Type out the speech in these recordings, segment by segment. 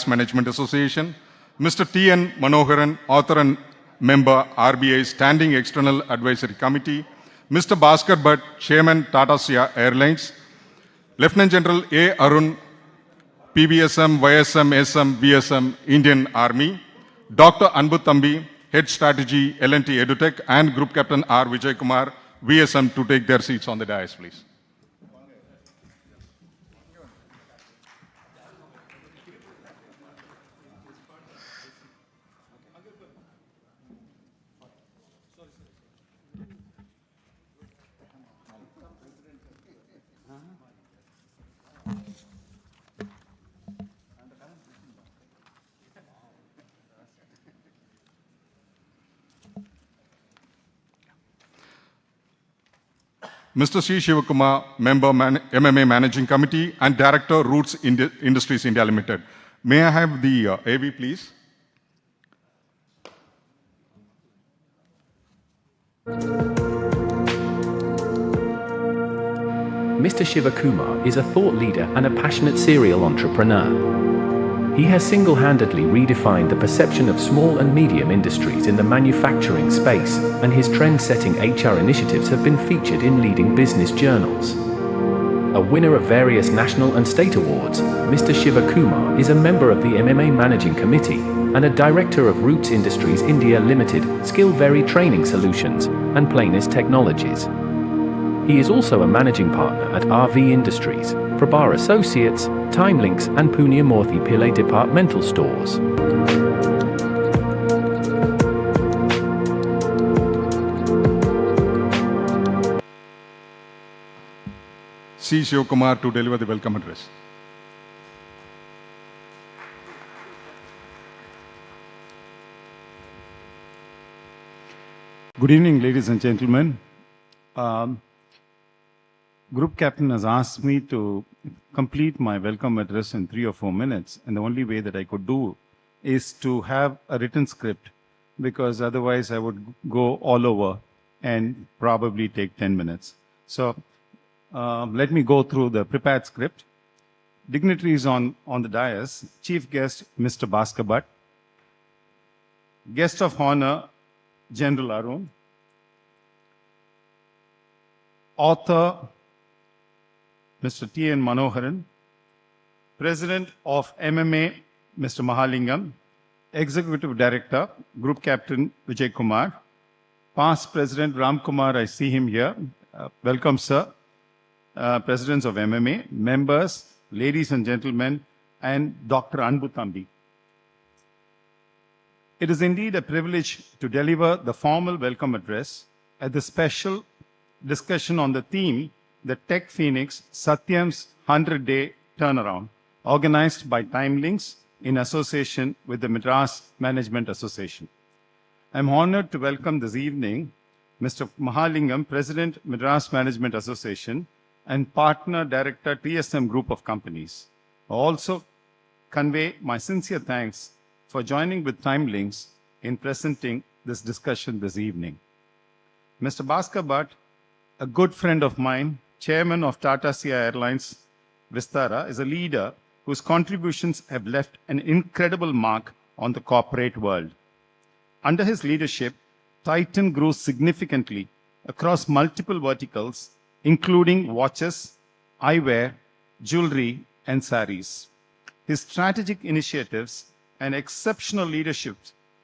Management Association, Mr. T N Manoharan, author and member, RBI Standing External Advisory Committee, Mr. Bhaskar Bhat, Chairman, Tata Sons Airlines, Lieutenant General A. Arun, PVSM, YSM, SM, VSM, Indian Army, Dr. Anbuthambi, Head Strategy, L&T EduTech, and Group Captain R. Vijay Kumar, VSM, to take their seats on the dais, please. Mr. C. Shivakumar, Member, MMA Managing Committee and Director, Roots Industries India Limited. May I have the AV, please? Mr. Shivakumar is a thought leader and a passionate serial entrepreneur. He has single-handedly redefined the perception of small and medium industries in the manufacturing space, and his trend-setting HR initiatives have been featured in leading business journals. A winner of various national and state awards, Mr. Shivakumar is a member of the MMA Managing Committee and a director of Roots Industries India Limited, Skill-Vary Training Solutions, and Plainest Technologies. He is also a managing partner at RV Industries, Prabhar Associates, Timelinks, and Punyamurthy Pillai departmental stores. C. Shivakumar to deliver the welcome address. Good evening, ladies and gentlemen. Group captain has asked me to complete my welcome address in 3 or 4 minutes, and the only way that I could do is to have a written script, because otherwise I would go all over and probably take 10 minutes. So let me go through the prepared script. Dignitaries on the dais, chief guest Mr. Bhaskar Bhat, guest of honor General Arun, author Mr. T N Manoharan, President of MMA, Mr. Mahalingam, Executive Director, Group Captain Vijay Kumar, past President Ram Kumar, I see him here. Welcome, sir. Presidents of MMA, members, ladies and gentlemen, and Dr. Anbuthambi. It is indeed a privilege to deliver the formal welcome address at the special discussion on the theme, the Tech Phoenix Satyam's 100-day turnaround, organized by Timelinks in association with the Madras Management Association. I'm honored to welcome this evening Mr. Mahalingam, President, Madras Management Association, and Partner Director, TSM Group of Companies. I also convey my sincere thanks for joining with Timelinks in presenting this discussion this evening. Mr. Bhaskar Bhat, a good friend of mine, Chairman of Tata Sons Airlines Vistara, is a leader whose contributions have left an incredible mark on the corporate world. Under his leadership, Titan grew significantly across multiple verticals, including watches, eyewear, jewelry, and saris. His strategic initiatives and exceptional leadership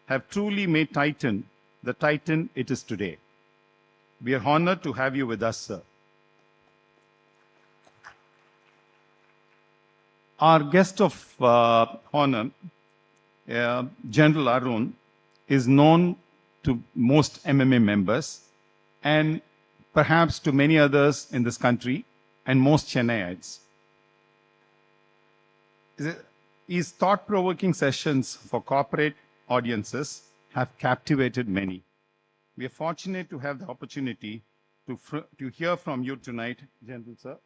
have truly made Titan the Titan it is today. We are honored to have you with us, sir. Our guest of honor, General Arun, is known to most MMA members and perhaps to many others in this country and most Chennaiites. His thought-provoking sessions for corporate audiences have captivated many. We are fortunate to have the opportunity to hear from you tonight, General Sir.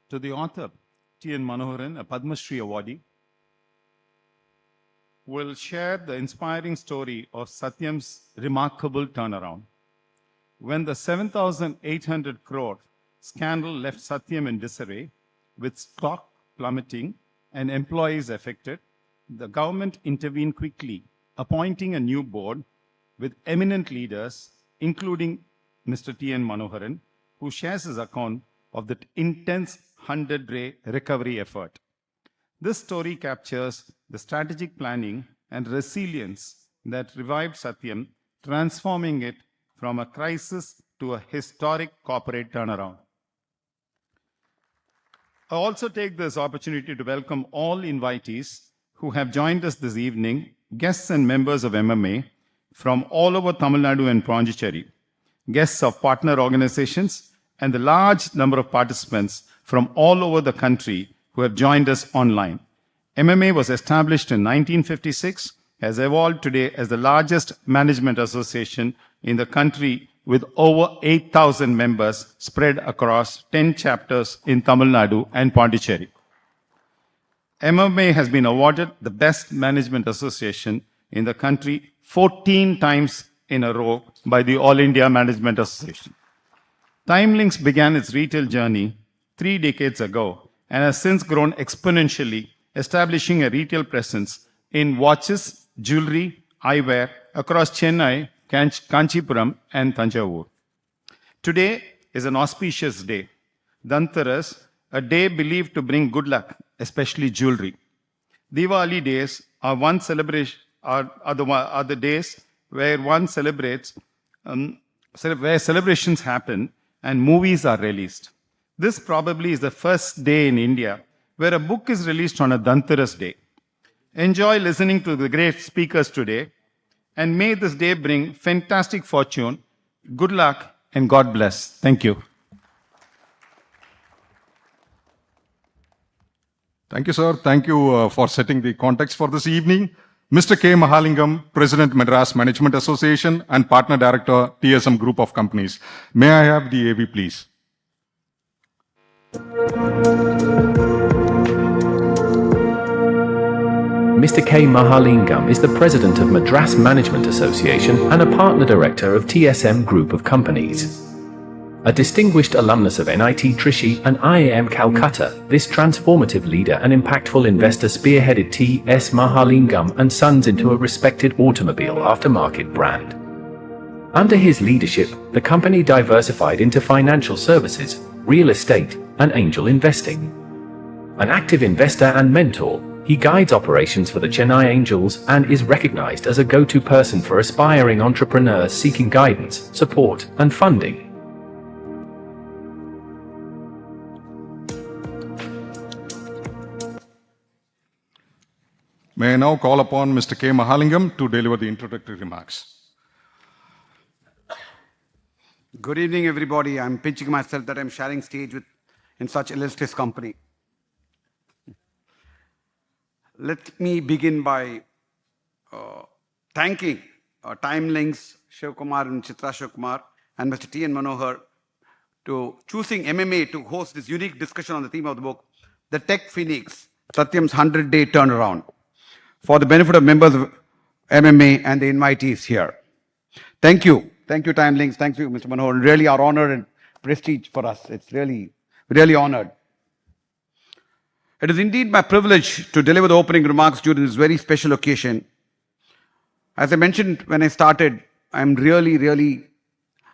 To the author, T N Manoharan, a Padma Shri awardee, will share the inspiring story of Satyam's remarkable turnaround. when the 7,800 crore scandal left Satyam in disarray, with stock plummeting and employees affected, the government intervened quickly, appointing a new board with eminent leaders, including Mr. T N Manoharan, who shares his account of the intense 100-day recovery effort. This story captures the strategic planning and resilience that revived Satyam, transforming it from a crisis to a historic corporate turnaround. I also take this opportunity to welcome all invitees who have joined us this evening, guests and members of MMA from all over Tamil Nadu and Pondicherry, guests of partner organizations, and the large number of participants from all over the country who have joined us online. MMA was established in 1956, has evolved today as the largest management association in the country with over 8,000 members spread across 10 chapters in Tamil Nadu and Pondicherry. MMA has been awarded the Best Management Association in the country 14 times in a row by the All India Management Association. Timelinks began its retail journey 3 decades ago and has since grown exponentially, establishing a retail presence in watches, jewelry, eyewear across Chennai, Kanchipuram, and Thanjavur. Today is an auspicious day, Dhanteras, a day believed to bring good luck, especially jewelry. Diwali days are the days where one celebrates, where celebrations happen and movies are released. This probably is the first day in India where a book is released on a Dhanteras day. Enjoy listening to the great speakers today, and may this day bring fantastic fortune, good luck, and God bless. Thank you. Thank you, sir. Thank you for setting the context for this evening. Mr. K. Mahalingam, President, Madras Management Association and Partner Director, TSM Group of Companies. May I have the AV, please? Mr. K. Mahalingam is the President of Madras Management Association and a Partner Director of TSM Group of Companies. A distinguished alumnus of NIT Trichy and IIM Calcutta, this transformative leader and impactful investor spearheaded T.S. Mahalingam and Sons into a respected automobile aftermarket brand. Under his leadership, the company diversified into financial services, real estate, and angel investing. An active investor and mentor, he guides operations for the Chennai Angels and is recognized as a go-to person for aspiring entrepreneurs seeking guidance, support, and funding. May I now call upon Mr. K. Mahalingam to deliver the introductory remarks. Good evening, everybody. I'm pinching myself that I'm sharing stage in such illustrious company. Let me begin by thanking Timelinks, Shivkumar and Chitra Shivkumar, and Mr. T N Manohar to choosing MMA to host this unique discussion on the theme of the book, The Tech Phoenix, Satyam's 100-day turnaround, for the benefit of members of MMA and the invitees here. Thank you. Thank you, Timelinks. Thank you, Mr. Manohar. Really our honor and prestige for us. It's really honored. It is indeed my privilege to deliver the opening remarks during this very special occasion. As I mentioned when I started, I'm really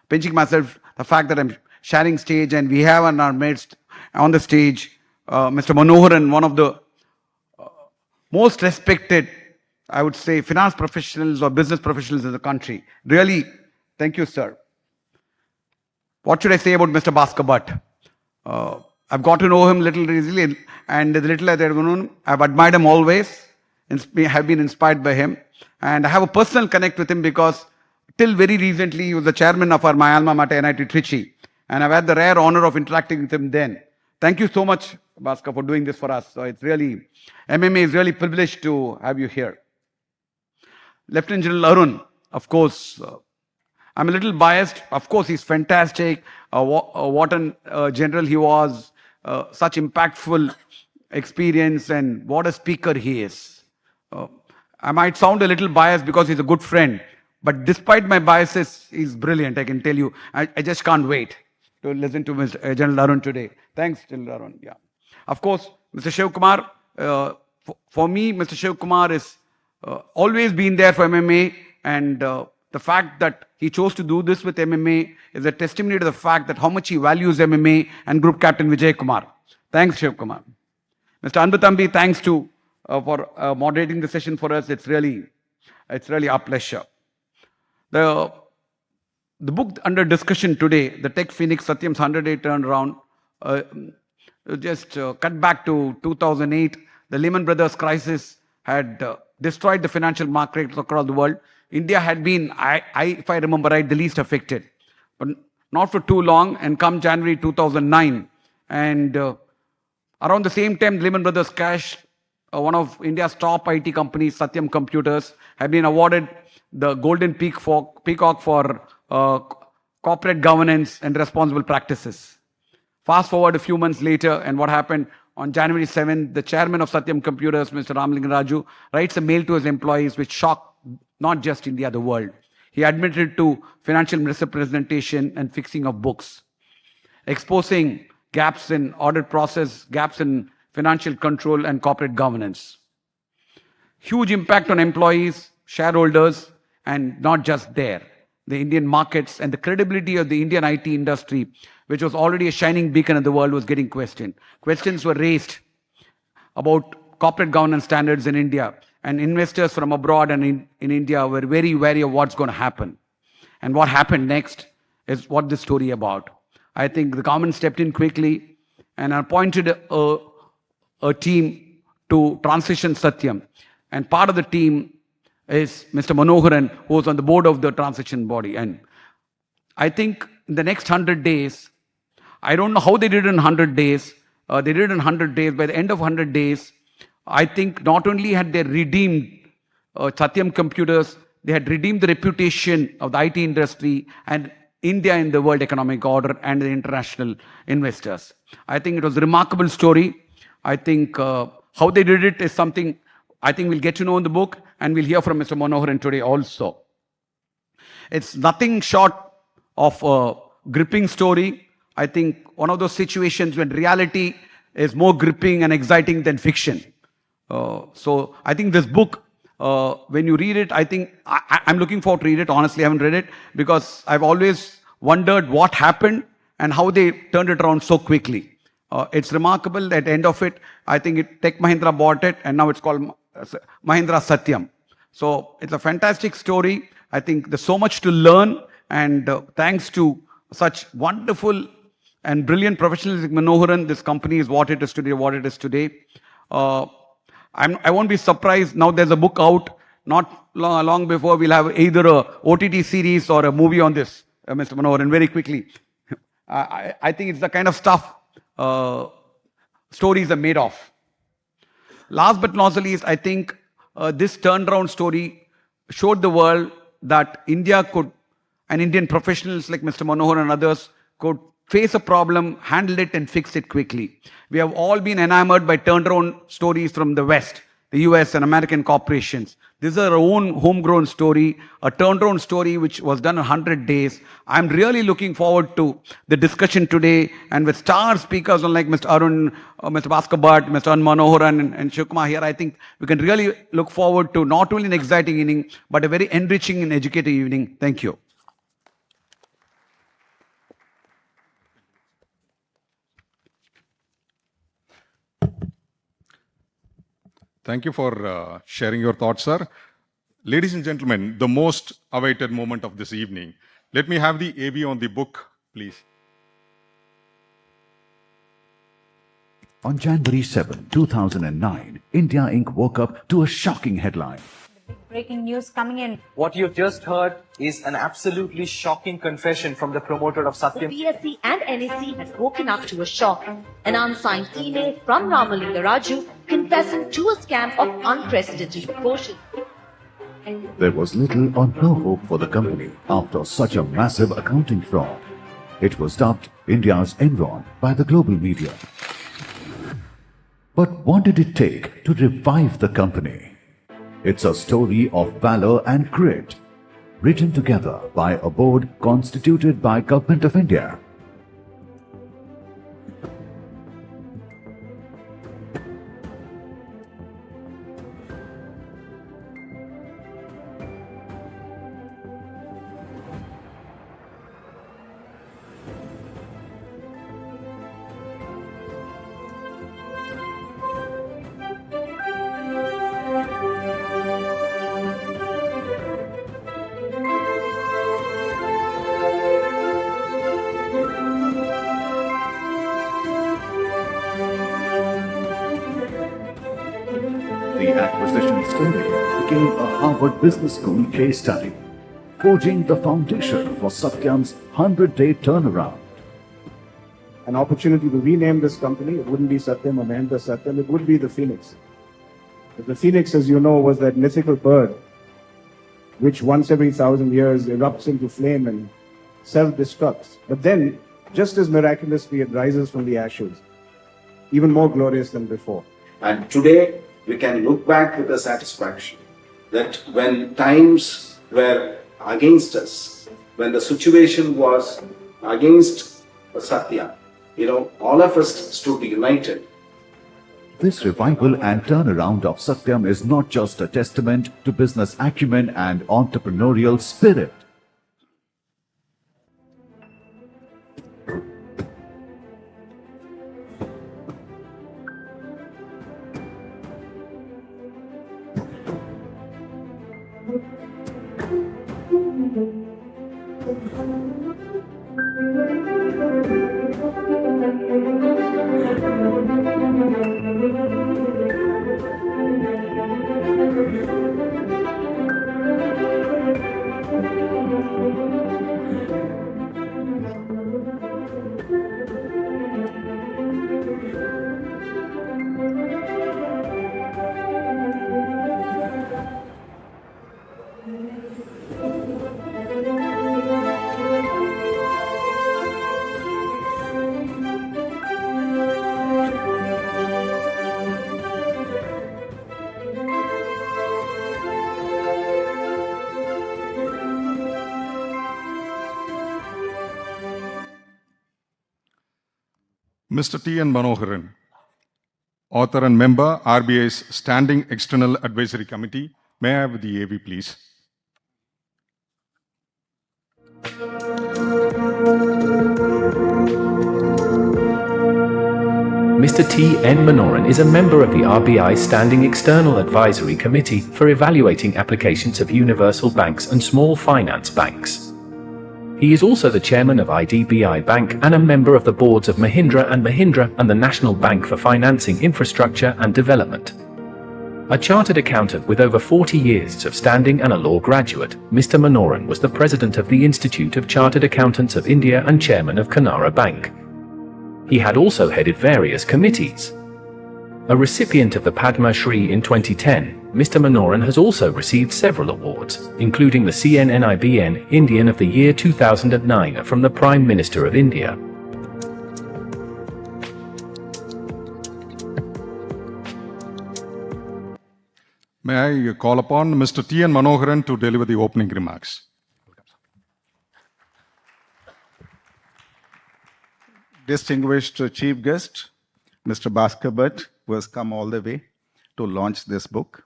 pinching myself the fact that I'm sharing stage and we have in our midst on the stage Mr. Manoharan, one of the most respected, I would say, finance professionals or business professionals in the country. Really, thank you, sir. What should I say about Mr. Bhaskar Bhat? I've got to know him little easily, and the little I've known him, I've admired him always, have been inspired by him, and I have a personal connect with him because till very recently he was the chairman of my alma mater, NIT Trichy, and I've had the rare honor of interacting with him then. Thank you so much, Bhaskar, for doing this for us. So it's really, MMA is really privileged to have you here. Lieutenant General Arun, of course, I'm a little biased. Of course, he's fantastic. What a general he was. Such impactful experience, and what a speaker he is. I might sound a little biased because he's a good friend, But despite my biases, he's brilliant, I can tell you. I just can't wait to listen to Mr. General Arun today. Thanks, General Arun. Yeah. Of course, Mr. Shiv Kumar, for me, Mr. Shiv Kumar is always been there for MMA, and the fact that he chose to do this with MMA is a testimony to the fact that how much he values MMA and Group Captain Vijay Kumar. Thanks, Shiv Kumar. Mr. Anbathambi, thanks for moderating the session for us. It's really our pleasure. The book under discussion today, The Tech Phoenix, Satyam's 100-day turnaround, just cut back to 2008. The Lehman Brothers crisis had destroyed the financial markets across the world. India had been, if I remember right, the least affected. But not for too long, and come January 2009, and around the same time, Lehman Brothers crashed. One of India's top IT companies, Satyam Computers, have been awarded the Golden Peacock for corporate governance and responsible practices. Fast forward a few months later, and what happened? On January 7th, the chairman of Satyam Computers, Mr. Ramlingan Raju, writes a mail to his employees which shocked not just India, the world. He admitted to financial misrepresentation and fixing of books, exposing gaps in audit process, gaps in financial control and corporate governance. Huge impact on employees, shareholders, and not just there. The Indian markets and the credibility of the Indian IT industry, which was already a shining beacon in the world, was getting questioned. Questions were raised about corporate governance standards in India, and investors from abroad and in India were very wary of what's going to happen. And what happened next is what this story about. I think the government stepped in quickly and appointed a team to transition Satyam. And part of the team is Mr. Manoharan, who was on the board of the transition body. And I think in the next 100 days, I don't know how they did it in 100 days. They did it in 100 days. By the end of 100 days, I think not only had they redeemed Satyam Computers, they had redeemed the reputation of the IT industry and India in the world economic order and the international investors. I think it was a remarkable story. I think how they did it is something I think we'll get to know in the book, and we'll hear from Mr. Manoharan today also. It's nothing short of a gripping story. I think one of those situations when reality is more gripping and exciting than fiction. So I think this book, when you read it, I think I'm looking forward to read it. Honestly, I haven't read it because I've always wondered what happened and how they turned it around so quickly. It's remarkable. At the end of it, I think Tech Mahindra bought it, and now it's called Mahindra Satyam. So it's a fantastic story. I think there's so much to learn, and thanks to such wonderful and brilliant professionals like Manoharan, this company is what it is today. I won't be surprised. Now there's a book out. Not long before we'll have either a OTT series or a movie on this, Mr. Manoharan, very quickly. I think it's the kind of stuff stories are made of. Last but not least, I think this turnaround story showed the world that India could, and Indian professionals like Mr. Manoharan and others could face a problem, handle it, and fix it quickly. We have all been enamored by turnaround stories from the West, the US and American corporations. This is our own homegrown story, a turnaround story which was done in 100 days. I'm really looking forward to the discussion today, and with star speakers like Mr. Arun, Mr. Bhaskar Bhat, Mr. Manoharan, and Shiv Kumar here, I think we can really look forward to not only an exciting evening, but a very enriching and educative evening. Thank you. Thank you for sharing your thoughts, sir. Ladies and gentlemen, the most awaited moment of this evening. Let me have the AV on the book, please. On January 7, 2009, India Inc. woke up to a shocking headline. Breaking news coming in. What you've just heard is an absolutely shocking confession from the promoter of Satyam. BSc and NSC has woken up to a shock. An unsigned email from Ramlingan Raju confessing to a scam of unprecedented proportions. There was little or no hope for the company after such a massive accounting fraud. It was dubbed India's Enron by the global media. But what did it take to revive the company? It's a story of valor and grit. written together by a board constituted by Government of India. The acquisition story became a Harvard Business School case study, forging the foundation for Satyam's 100-day turnaround. An opportunity to rename this company. It wouldn't be Satyam or Mahendra Satyam, it would be the Phoenix. But the Phoenix, as you know, was that mythical bird which once every 1,000 years erupts into flame and self-destructs. But then, just as miraculously, it rises from the ashes, even more glorious than before. And today, we can look back with a satisfaction that when times were against us, when the situation was against Satya, all of us stood united. This revival and turnaround of Satyam is not just a testament to business acumen and entrepreneurial spirit. Mr. T N Manoharan, author and member, RBI's Standing External Advisory Committee. May I have the AV, please? Mr. T N Manoharan is a member of the RBI Standing External Advisory Committee for evaluating applications of universal banks and small finance banks. He is also the chairman of IDBI Bank and a member of the boards of Mahindra and the National Bank for Financing Infrastructure and Development. A chartered accountant with over 40 years of standing and a law graduate, Mr. Manoharan was the president of the Institute of Chartered Accountants of India and chairman of Canara Bank. He had also headed various committees. A recipient of the Padma Shri in 2010, Mr. Manoharan has also received several awards, including the CNNIBN Indian of the Year 2009 from the Prime Minister of India. May I call upon Mr. T N Manoharan to deliver the opening remarks. Distinguished Chief Guest, Mr. Bhaskar Bhat, who has come all the way to launch this book,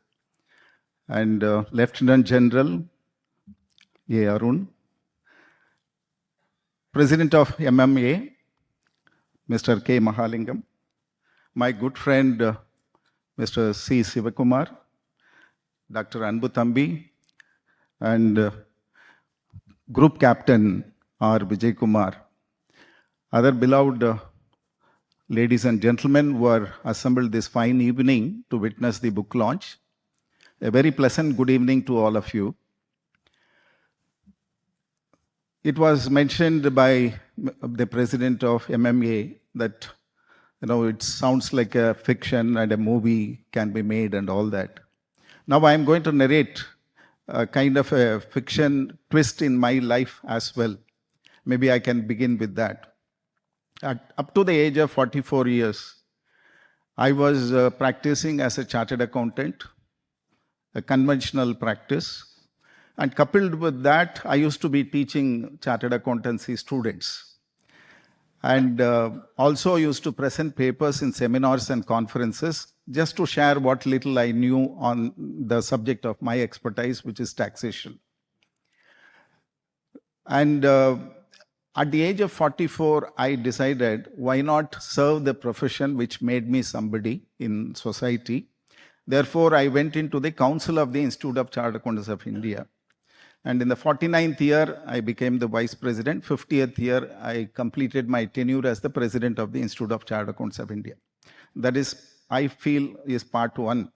and Lieutenant General A. Arun, President of MMA, Mr. K. Mahalingam, my good friend Mr. C. Sivakumar, Dr. Anbu Thambi, and Group Captain R. Vijay Kumar, other beloved ladies and gentlemen who are assembled this fine evening to witness the book launch. A very pleasant good evening to all of you. It was mentioned by the president of MMA that, it sounds like a fiction and a movie can be made and all that. Now I am going to narrate a kind of a fiction twist in my life as well. Maybe I can begin with that. Up to the age of 44 years, I was practicing as a chartered accountant, a conventional practice, And coupled with that, I used to be teaching chartered accountancy students. And also used to present papers in seminars and conferences just to share what little I knew on the subject of my expertise, which is taxation. And at the age of 44, I decided, why not serve the profession which made me somebody in society? Therefore, I went into the Council of the Institute of Chartered Accountants of India. And in the 49th year, I became the vice president. 50th year, I completed my tenure as the president of the Institute of Chartered Accountants of India. That is, I feel, is part one.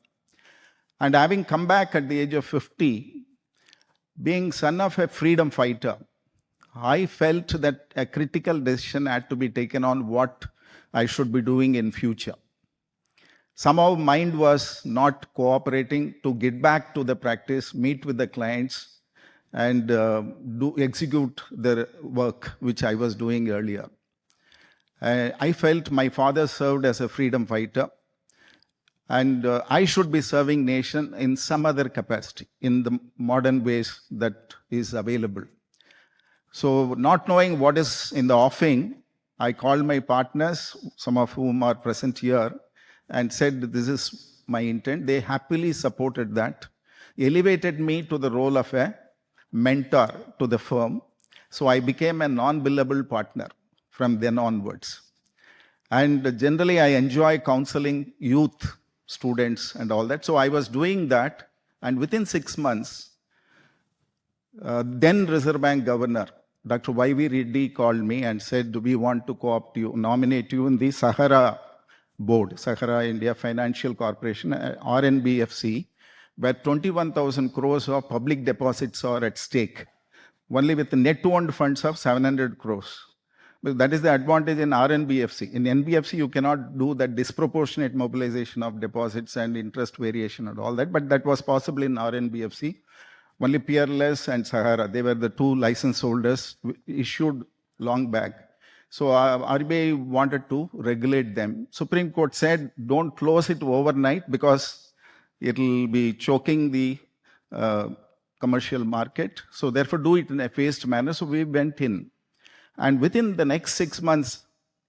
And having come back at the age of 50, being son of a freedom fighter, I felt that a critical decision had to be taken on what I should be doing in future. Somehow mind was not cooperating to get back to the practice, meet with the clients, and execute the work which I was doing earlier. I felt my father served as a freedom fighter, and I should be serving nation in some other capacity, in the modern ways that is available. So not knowing what is in the offing, I called my partners, some of whom are present here, and said, this is my intent. They happily supported that, elevated me to the role of a mentor to the firm. So I became a non-billable partner from then onwards. And generally, I enjoy counseling youth, students, and all that. So I was doing that, and within 6 months, then Reserve Bank Governor, Dr. Y.V. Reddy called me and said, we want to co-opt you, nominate you in the Sahara board, Sahara India Financial Corporation, RNBFC, where 21,000 crores of public deposits are at stake, only with the net-owned funds of 700 crores. But that is the advantage in RNBFC. In NBFC, you cannot do that disproportionate mobilization of deposits and interest variation and all that, but that was possible in RNBFC. Only Peerless and Sahara, they were the two license holders issued long back. So RBI wanted to regulate them. Supreme Court said, don't close it overnight because it will be choking the commercial market. So therefore, do it in a phased manner. So we went in. And within the next 6 months,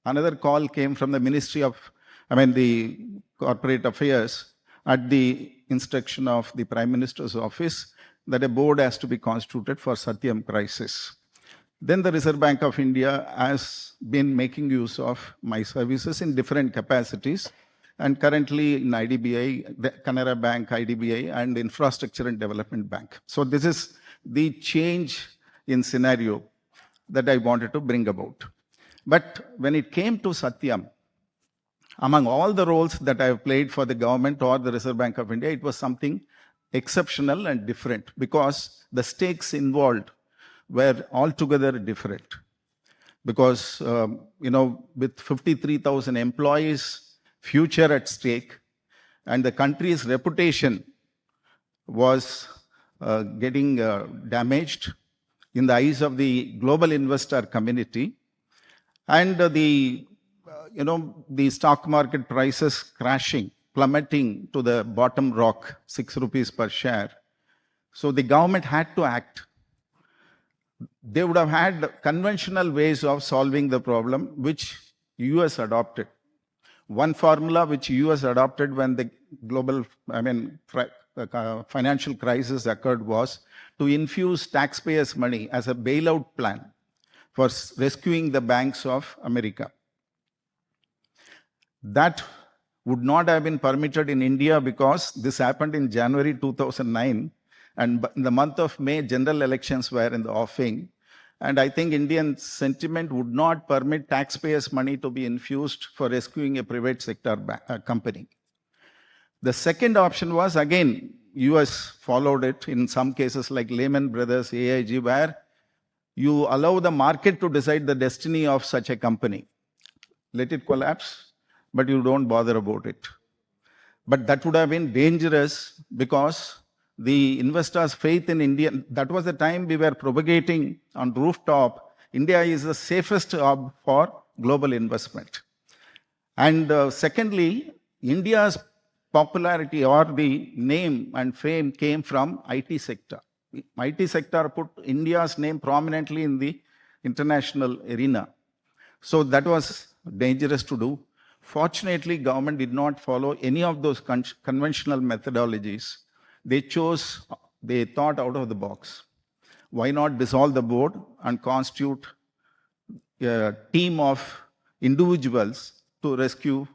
another call came from the the Corporate Affairs at the instruction of the Prime Minister's office that a board has to be constituted for Satyam crisis. Then the Reserve Bank of India has been making use of my services in different capacities, and currently in IDBI, the Canara Bank, IDBI, and Infrastructure and Development Bank. So this is the change in scenario that I wanted to bring about. But when it came to Satyam, among all the roles that I have played for the government or the Reserve Bank of India, it was something exceptional and different because the stakes involved were altogether different. Because, with 53,000 employees, future at stake, and the country's reputation was getting damaged in the eyes of the global investor community, and the stock market prices crashing, plummeting to the bottom rock, 6 rupees per share. So the government had to act. They would have had conventional ways of solving the problem, which US adopted. One formula which US adopted when the global, financial crisis occurred was to infuse taxpayers' money as a bailout plan for rescuing the banks of America. That would not have been permitted in India because this happened in January 2009, and in the month of May, general elections were in the offing. And I think Indian sentiment would not permit taxpayers' money to be infused for rescuing a private sector company. The second option was, again, US followed it in some cases like Lehman Brothers, AIG, where you allow the market to decide the destiny of such a company. Let it collapse, but you don't bother about it. But that would have been dangerous because the investors' faith in India, that was the time we were propagating on rooftop, India is the safest hub for global investment. And secondly, India's popularity or the name and fame came from IT sector. IT sector put India's name prominently in the international arena. So that was dangerous to do. Fortunately, government did not follow any of those conventional methodologies. They thought out of the box. Why not dissolve the board and constitute a team of individuals to resurrect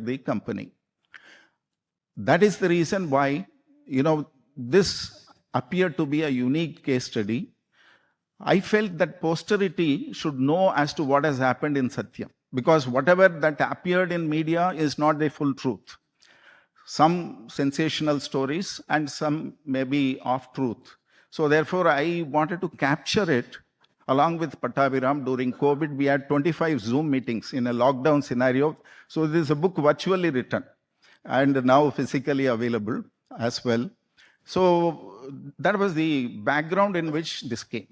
the company? That is the reason why, this appeared to be a unique case study. I felt that posterity should know as to what has happened in Satyam, because whatever that appeared in media is not the full truth. Some sensational stories and some may be off truth. So therefore, I wanted to capture it along with Pattabhi. During COVID, we had 25 Zoom meetings in a lockdown scenario. So this is a book virtually written and now physically available as well. So that was the background in which this came.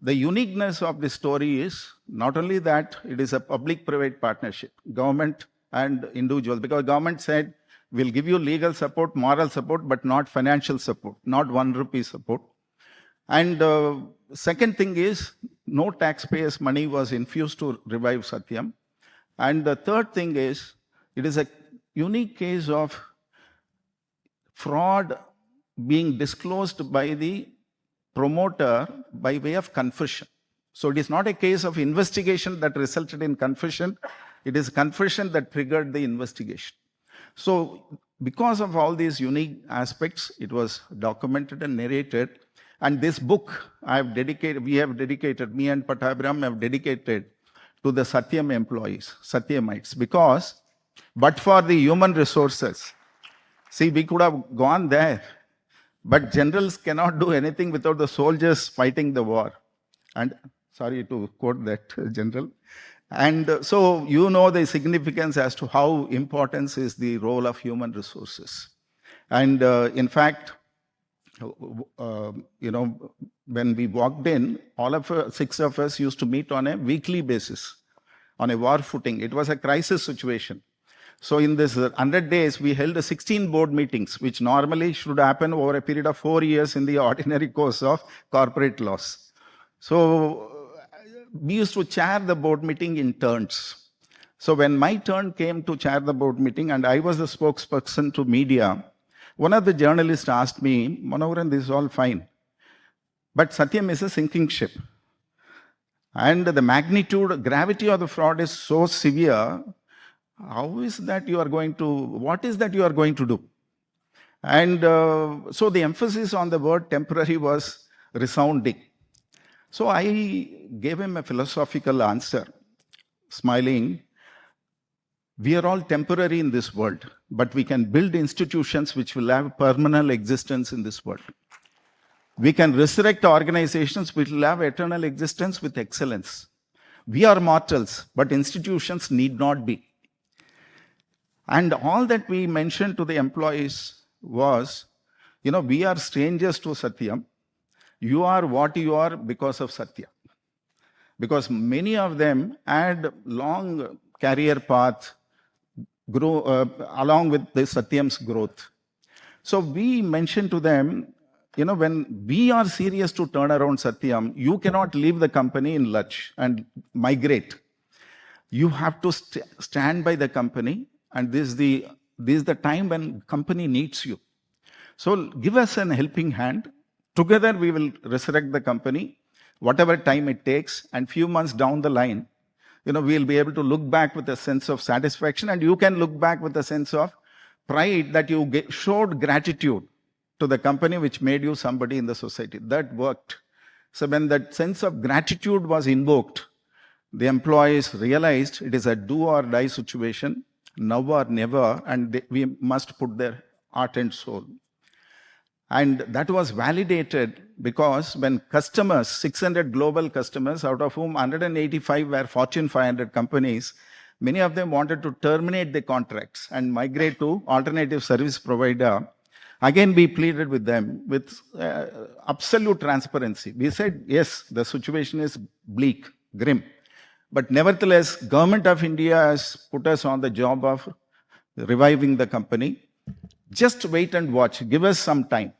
The uniqueness of this story is not only that it is a public-private partnership, government and individuals, because government said, we'll give you legal support, moral support, but not financial support, not 1 rupee support. And second thing is, no taxpayers' money was infused to revive Satyam. And the third thing is, it is a unique case of fraud being disclosed by the promoter by way of confession. So it is not a case of investigation that resulted in confession. It is confession that triggered the investigation. So because of all these unique aspects, it was documented and narrated. And this book me and Pattabhi have dedicated to the Satyam employees, Satyamites, because, but for the human resources, see, we could have gone there, but generals cannot do anything without the soldiers fighting the war. And sorry to quote that general. And so the significance as to how important is the role of human resources. And in fact, when we walked in, all of us, 6 of us used to meet on a weekly basis, on a war footing. It was a crisis situation. So in this 100 days, we held 16 board meetings, which normally should happen over a period of 4 years in the ordinary course of corporate laws. So we used to chair the board meeting in turns. So when my turn came to chair the board meeting, and I was the spokesperson to media, one of the journalists asked me, Manoharan, this is all fine, but Satyam is a sinking ship. And the gravity of the fraud is so severe. What is that you are going to do? And so the emphasis on the word temporary was resounding. So I gave him a philosophical answer, smiling. We are all temporary in this world, but we can build institutions which will have permanent existence in this world. We can resurrect organizations which will have eternal existence with excellence. We are mortals, but institutions need not be. And all that we mentioned to the employees was, we are strangers to Satyam. You are what you are because of Satya. Because many of them had long career path along with the Satyam's growth. So we mentioned to them, when we are serious to turn around Satyam, you cannot leave the company in lurch and migrate. You have to stand by the company, and this is the time when company needs you. So give us an helping hand. Together we will resurrect the company, whatever time it takes, and few months down the line, we'll be able to look back with a sense of satisfaction, and you can look back with a sense of pride that you showed gratitude to the company which made you somebody in the society. That worked. So when that sense of gratitude was invoked, the employees realized it is a do or die situation, now or never, and we must put their heart and soul. And that was validated because when customers, 600 global customers, out of whom 185 were Fortune 500 companies, many of them wanted to terminate the contracts and migrate to alternative service provider. Again, we pleaded with them with absolute transparency. We said, yes, the situation is bleak, grim. But nevertheless, Government of India has put us on the job of reviving the company. Just wait and watch. Give us some time.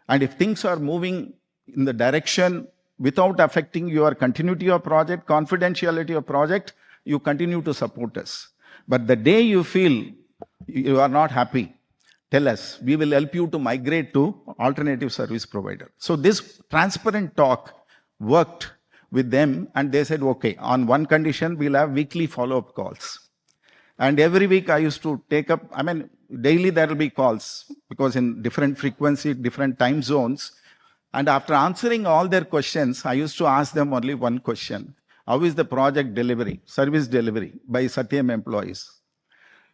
And if things are moving in the direction without affecting your continuity of project, confidentiality of project, you continue to support us. But the day you feel you are not happy, tell us. We will help you to migrate to alternative service provider. So this transparent talk worked with them, and they said, okay, on one condition, we'll have weekly follow-up calls. And every week I used to take up, daily there will be calls, because in different frequency, different time zones. And after answering all their questions, I used to ask them only one question. How is the project delivery, service delivery by Satyam employees?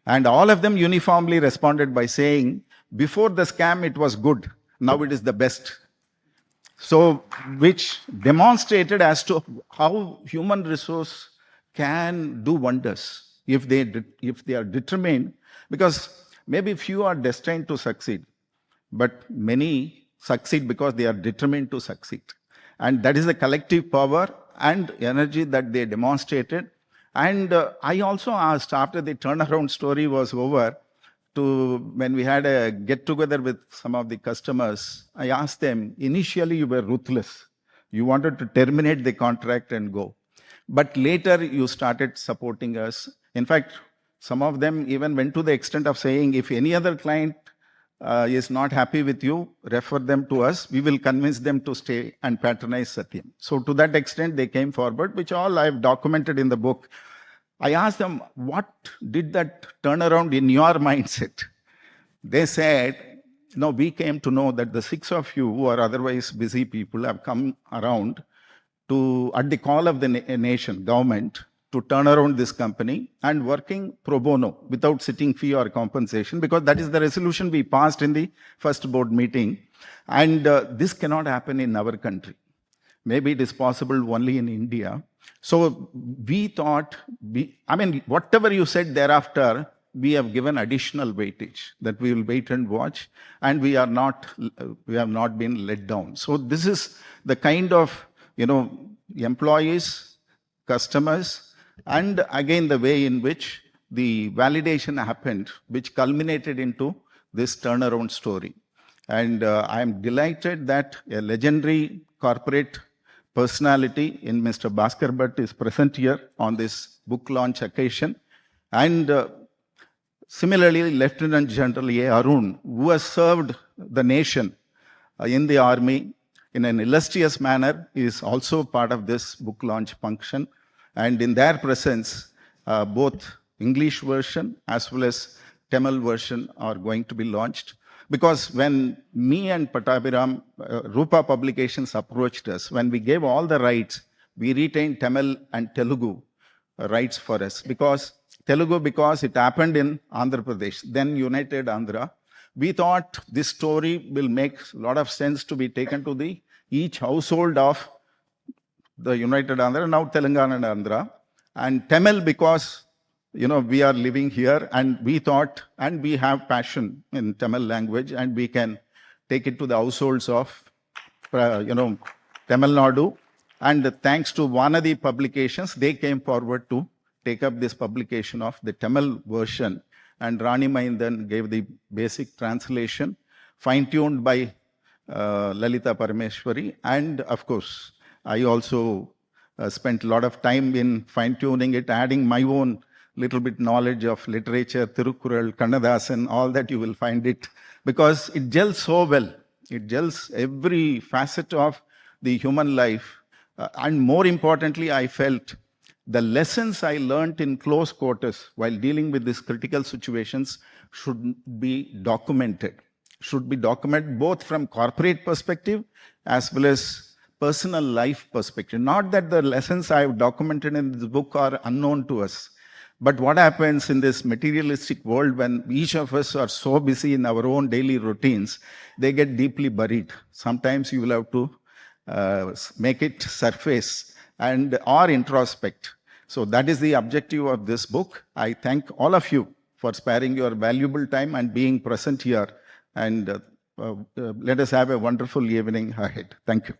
And all of them uniformly responded by saying, before the scam, it was good. Now it is the best. So, which demonstrated as to how human resource can do wonders if they are determined, because maybe few are destined to succeed, but many succeed because they are determined to succeed. And that is the collective power and energy that they demonstrated. And I also asked, after the turnaround story was over, when we had a get-together with some of the customers, I asked them, initially you were ruthless. You wanted to terminate the contract and go. But later you started supporting us. In fact, some of them even went to the extent of saying, if any other client is not happy with you, refer them to us. We will convince them to stay and patronize Satyam. So to that extent, they came forward, which all I've documented in the book. I asked them, what did that turnaround in your mindset? They said, no, we came to know that the 6 of you who are otherwise busy people have come around to, at the call of the nation, government, to turn around this company and working pro bono without sitting fee or compensation, because that is the resolution we passed in the first board meeting. And this cannot happen in our country. Maybe it is possible only in India. So we thought, whatever you said thereafter, we have given additional weightage, that we will wait and watch, and we have not been let down. So this is the kind of, employees, customers, and again, the way in which the validation happened, which culminated into this turnaround story. And I am delighted that a legendary corporate personality in Mr. Bhaskar Bhat is present here on this book launch occasion. And similarly, Lieutenant General A. Arun, who has served the nation in the army in an illustrious manner, is also part of this book launch function. And in their presence, both English version as well as Tamil version are going to be launched. Because when me and Pattabhi, Rupa Publications approached us, when we gave all the rights, we retained Tamil and Telugu rights for us. Because it happened in Andhra Pradesh, then United Andhra. We thought this story will make a lot of sense to be taken to each household of the United Andhra, now Telangana and Andhra. And Tamil because, we are living here, and we thought, and we have passion in Tamil language, and we can take it to the households of, Tamil Nadu. And thanks to Vanadi Publications, they came forward to take up this publication of the Tamil version. And Rani Mahindan gave the basic translation, fine-tuned by Lalita Parameshwari. And of course, I also spent a lot of time in fine-tuning it, adding my own little bit knowledge of literature, Tirukkural, Kannadasan, all that you will find it, because it gels so well. It gels every facet of the human life. And more importantly, I felt the lessons I learned in close quarters while dealing with these critical situations should be documented. Should be documented both from corporate perspective as well as personal life perspective. Not that the lessons I have documented in this book are unknown to us, but what happens in this materialistic world when each of us are so busy in our own daily routines, they get deeply buried. Sometimes you will have to make it surface or introspect. So that is the objective of this book. I thank all of you for sparing your valuable time and being present here. And let us have a wonderful evening ahead. Thank you.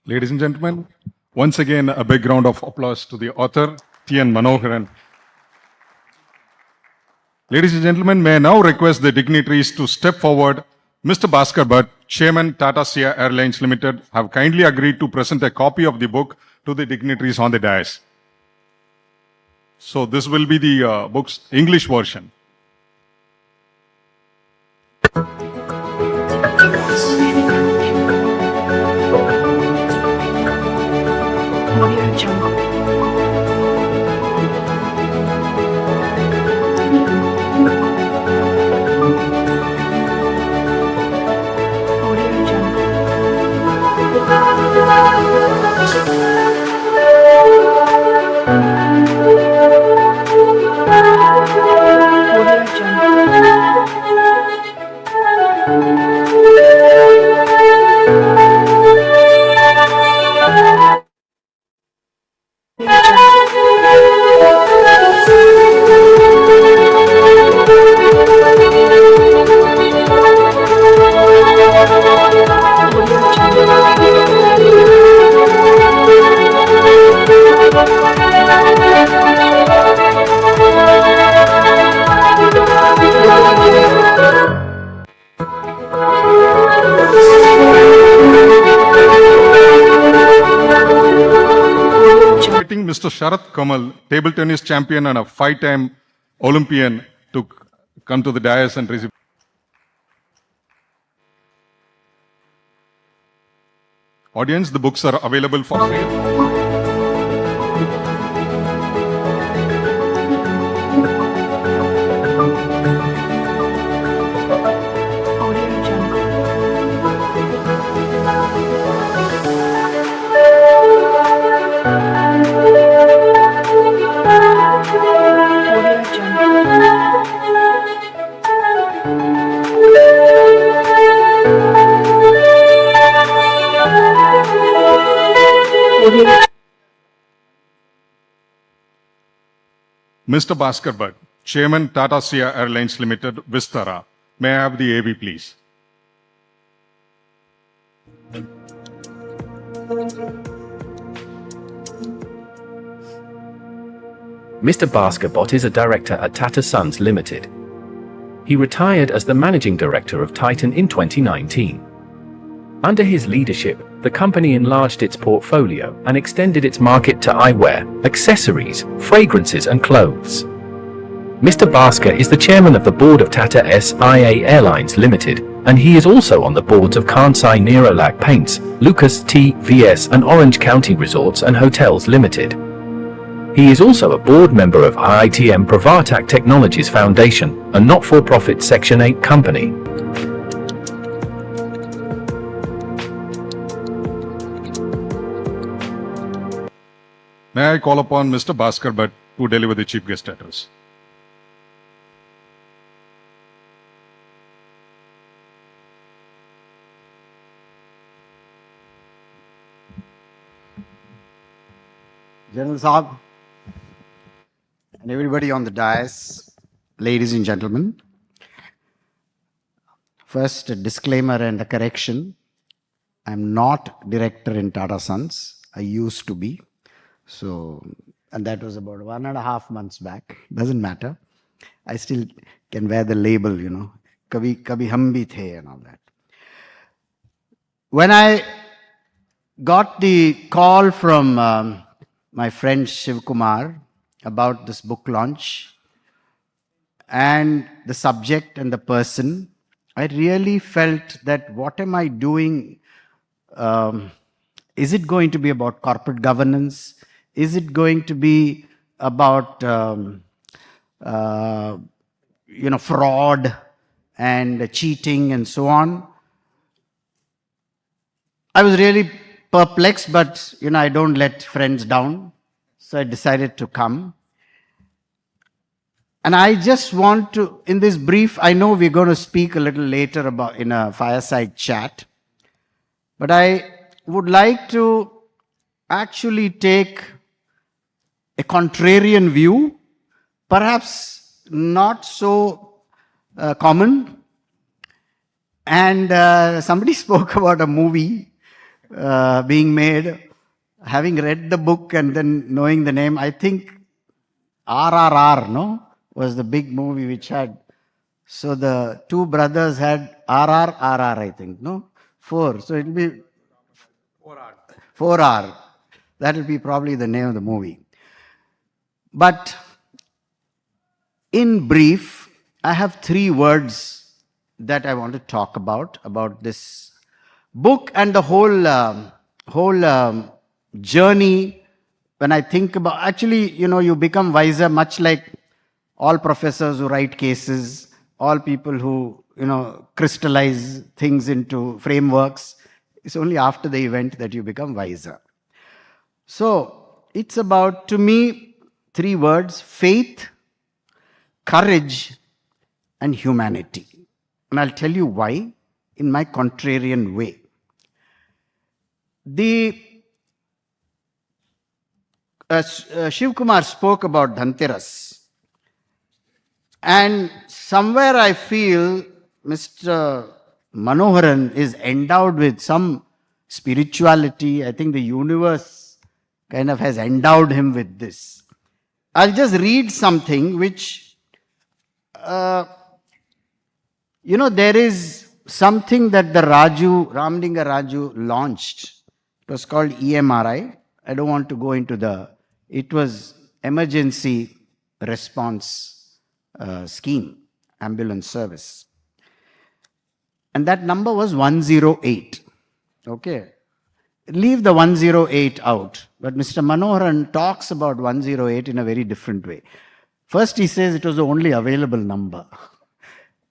Ladies and gentlemen, once again, a big round of applause to the author, T N Manoharan. Ladies and gentlemen, may I now request the dignitaries to step forward. Mr. Bhaskar Bhat, Chairman Tata Sons Airlines Limited, have kindly agreed to present a copy of the book to the dignitaries on the dais. So this will be the book's English version. Audio Jungle. Audio Jungle. Audio Jungle. Inviting Mr. Sharat Kamal, table tennis champion and a 5-time Olympian, to come to the dais and receive. Audience, the books are available for sale. Audio Jungle. Audio Jungle. Audio Mr. Bhaskar Bhat, Chairman Tata Sons Airlines Limited, Vistara. May I have the AV, please? Mr. Bhaskar Bhat is a director at Tata Sons Ltd. He retired as the managing director of Titan in 2019. Under his leadership, the company enlarged its portfolio and extended its market to eyewear, accessories, fragrances and clothes. Mr. Bhaskar is the chairman of the board of Tata SIA Airlines Limited, and he is also on the boards of Kansai Nerolac Paints, Lucas TVS and Orange County Resorts and Hotels Limited. He is also a board member of IITM Pravatak Technologies Foundation, a not-for-profit Section 8 company. May I call upon Mr. Bhaskar Bhat to deliver the chief guest address? General Saab and everybody on the dais, ladies and gentlemen. First, a disclaimer and a correction. I'm not director in Tata Sons. I used to be. So, and that was about 1.5 months back. Doesn't matter. I still can wear the label, you know. Kabhi hum bhi the and all that. When I got the call from my friend Shiv Kumar about this book launch and the subject and the person, I really felt that what am I doing? Is it going to be about corporate governance? Is it going to be about fraud and cheating and so on? I was really perplexed, but I don't let friends down. So I decided to come. And I just want to, in this brief, I know we're going to speak a little later about in a fireside chat, but I would like to actually take a contrarian view, perhaps not so common. And somebody spoke about a movie being made. Having read the book and then knowing the name, I think RRR, no? was the big movie which had, so the two brothers had RR, I think, no? 4. So it'll be 4R. That will be probably the name of the movie. But in brief, I have 3 words that I want to talk about this book and the whole journey. When I think about, actually, you become wiser, much like all professors who write cases, all people who, crystallize things into frameworks. It's only after the event that you become wiser. So it's about, to me, 3 words: faith, courage, and humanity. And I'll tell you why in my contrarian way. Shiv Kumar spoke about Dhanteras. And somewhere I feel Mr. Manoharan is endowed with some spirituality. I think the universe kind of has endowed him with this. I'll just read something which, there is something that the Ramlinga Raju launched. It was called EMRI. I don't want to go into it was emergency response scheme, ambulance service. And that number was 108. Okay. Leave the 108 out. But Mr. Manoharan talks about 108 in a very different way. First he says it was the only available number.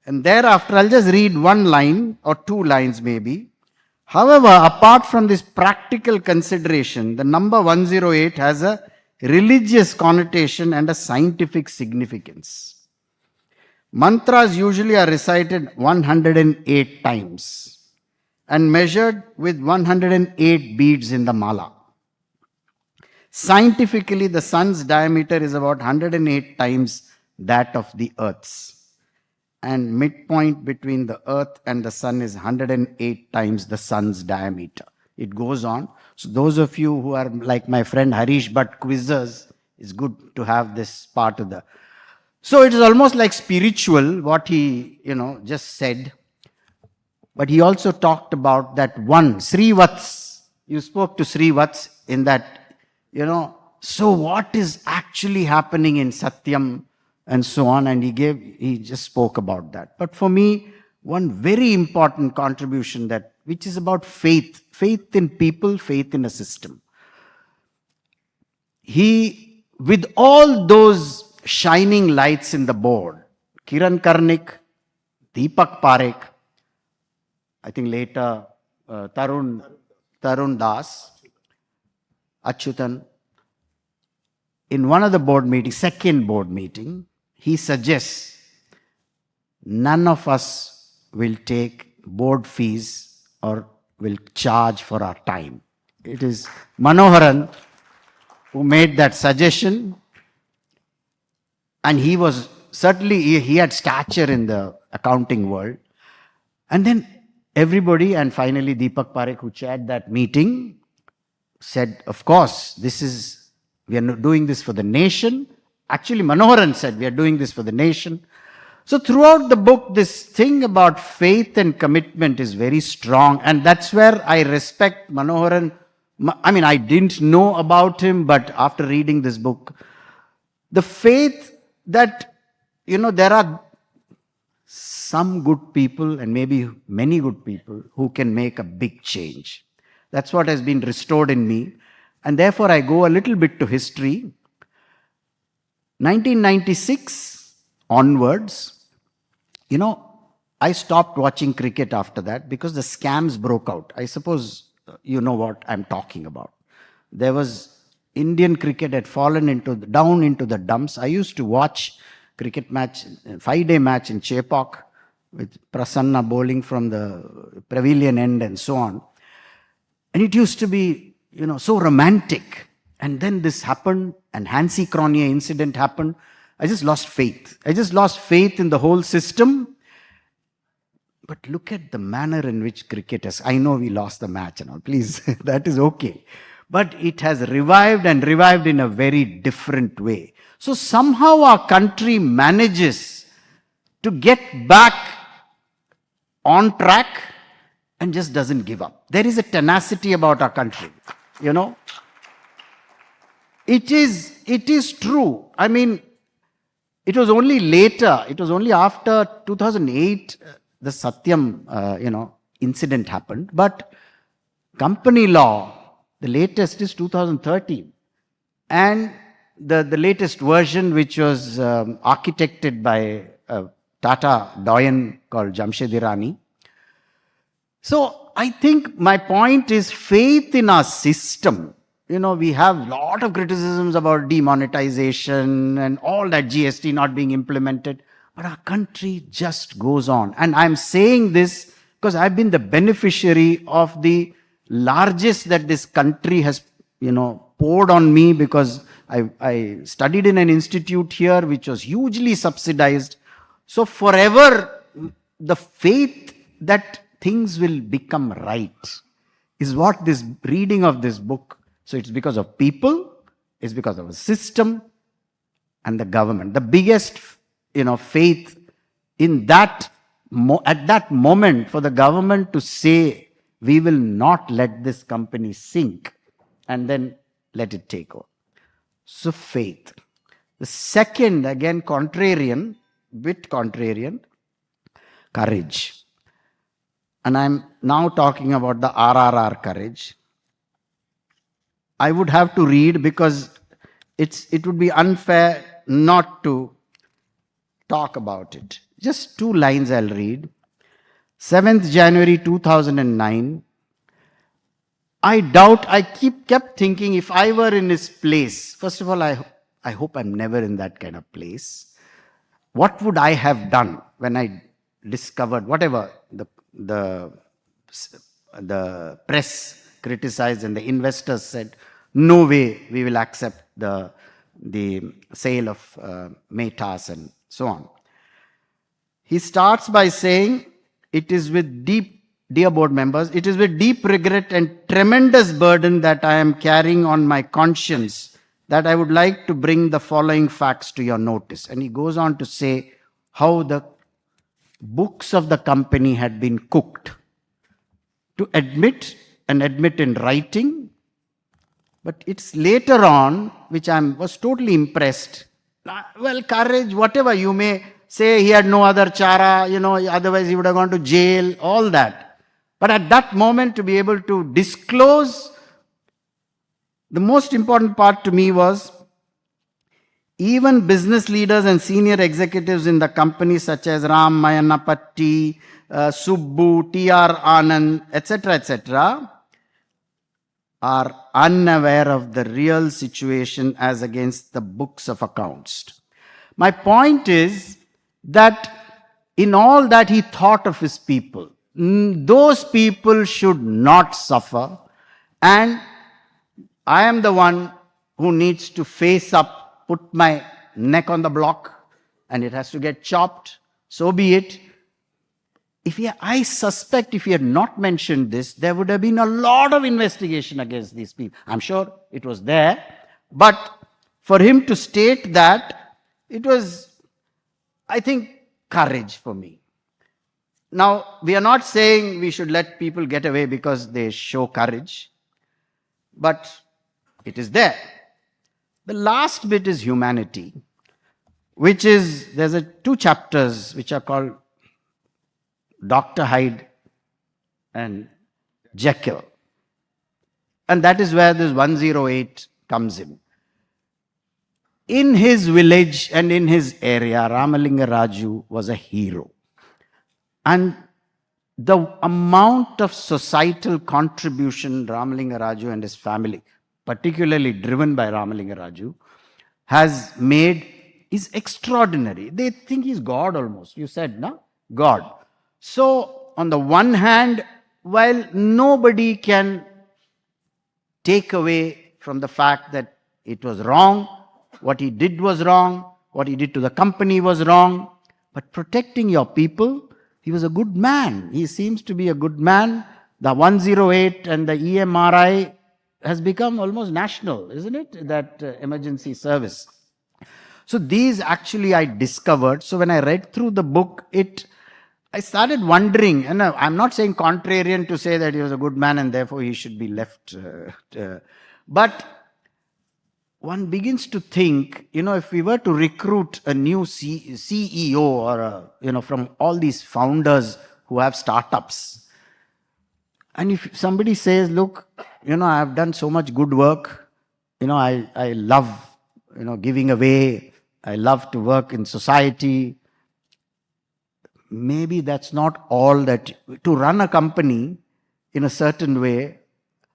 And thereafter I'll just read 1 line or 2 lines maybe. However, apart from this practical consideration, the number 108 has a religious connotation and a scientific significance. Mantras usually are recited 108 times and measured with 108 beads in the mala. Scientifically, the sun's diameter is about 108 times that of the earth's. And midpoint between the earth and the sun is 108 times the sun's diameter. It goes on. So those of you who are like my friend Harish Bhatt quizzers, it's good to have this part of the... So it is almost like spiritual, what he, just said. But he also talked about that one, Sri Vats. You spoke to Sri Vats in that, so what is actually happening in Satyam and so on. And he just spoke about that. But for me, one very important contribution which is about faith. Faith in people, faith in a system. He, with all those shining lights in the board, Kiran Karnik, Deepak Parekh, I think later Tarun Das, Achyutan, in one of the board meetings, second board meeting, he suggests none of us will take board fees or will charge for our time. It is Manoharan who made that suggestion, and he was certainly, he had stature in the accounting world. And then everybody, and finally Deepak Parekh, who chaired that meeting, said, of course, we are doing this for the nation. Actually, Manoharan said, we are doing this for the nation. So throughout the book, this thing about faith and commitment is very strong. And that's where I respect Manoharan. I mean, I didn't know about him, but after reading this book, the faith that, there are some good people and maybe many good people who can make a big change. That's what has been restored in me. And therefore, I go a little bit to history. 1996 onwards, I stopped watching cricket after that because the scams broke out. I suppose you know what I'm talking about. There was Indian cricket had fallen down into the dumps. I used to watch cricket match, 5-day match in Chepauk with Prasanna bowling from the pavilion end and so on. And it used to be, so romantic. And then this happened, and Hansi Cronje incident happened. I just lost faith. I just lost faith in the whole system. But look at the manner in which cricket has... I know we lost the match and all, please, that is okay. but it has revived and revived in a very different way. So somehow our country manages to get back on track and just doesn't give up. There is a tenacity about our country, you know. It is true. I mean, it was only later, it was only after 2008, the Satyam, incident happened. But company law, the latest is 2013. And the latest version, which was architected by a Tata doyen called Jamshed Irani. So I think my point is faith in our system. We have a lot of criticisms about demonetization and all that, GST not being implemented. But our country just goes on. And I'm saying this because I've been the beneficiary of the largest that this country has, poured on me, because I studied in an institute here which was hugely subsidized. So forever, the faith that things will become right is what this reading of this book. So it's because of people, it's because of a system and the government. The biggest, faith in that, at that moment, for the government to say, we will not let this company sink and then let it take over. So faith. The second, again, contrarian, courage. And I'm now talking about the RRR courage. I would have to read because it would be unfair not to talk about it. Just 2 lines I'll read. 7th January 2009. I kept thinking, if I were in his place, first of all, I hope I'm never in that kind of place. What would I have done when I discovered whatever the press criticized and the investors said, no way we will accept the sale of Metas and so on. He starts by saying, dear board members, it is with deep regret and tremendous burden that I am carrying on my conscience that I would like to bring the following facts to your notice. And he goes on to say how the books of the company had been cooked. To admit in writing. But it's later on, which I was totally impressed. Well, courage, whatever you may say, he had no other chara, otherwise he would have gone to jail, all that. But at that moment, to be able to disclose, the most important part to me was, even business leaders and senior executives in the company such as Ram Mayanapatti, Subbu, T.R. Anand, etc., are unaware of the real situation as against the books of accounts. My point is that in all that he thought of his people, those people should not suffer, and I am the one who needs to face up, put my neck on the block, and it has to get chopped, so be it. I suspect if he had not mentioned this, there would have been a lot of investigation against these people. I'm sure it was there. But for him to state that, it was, I think, courage for me. Now, we are not saying we should let people get away because they show courage. But it is there. The last bit is humanity, which is, there's 2 chapters which are called Dr. Hyde and Jekyll. And that is where this 108 comes in. In his village and in his area, Ramalinga Raju was a hero. And the amount of societal contribution Ramalinga Raju and his family, particularly driven by Ramalinga Raju, has made is extraordinary. They think he's God almost. You said, no? God. So, on the one hand, while nobody can take away from the fact that it was wrong, what he did was wrong, what he did to the company was wrong, but protecting your people, he was a good man. He seems to be a good man. The 108 and the EMRI has become almost national, isn't it? That emergency service. So these actually I discovered. So when I read through the book, I started wondering, and I'm not saying contrarian to say that he was a good man and therefore he should be left. But one begins to think, if we were to recruit a new CEO or, from all these founders who have startups, and if somebody says, look, I have done so much good work, I love, giving away, I love to work in society, maybe that's not all that, to run a company in a certain way,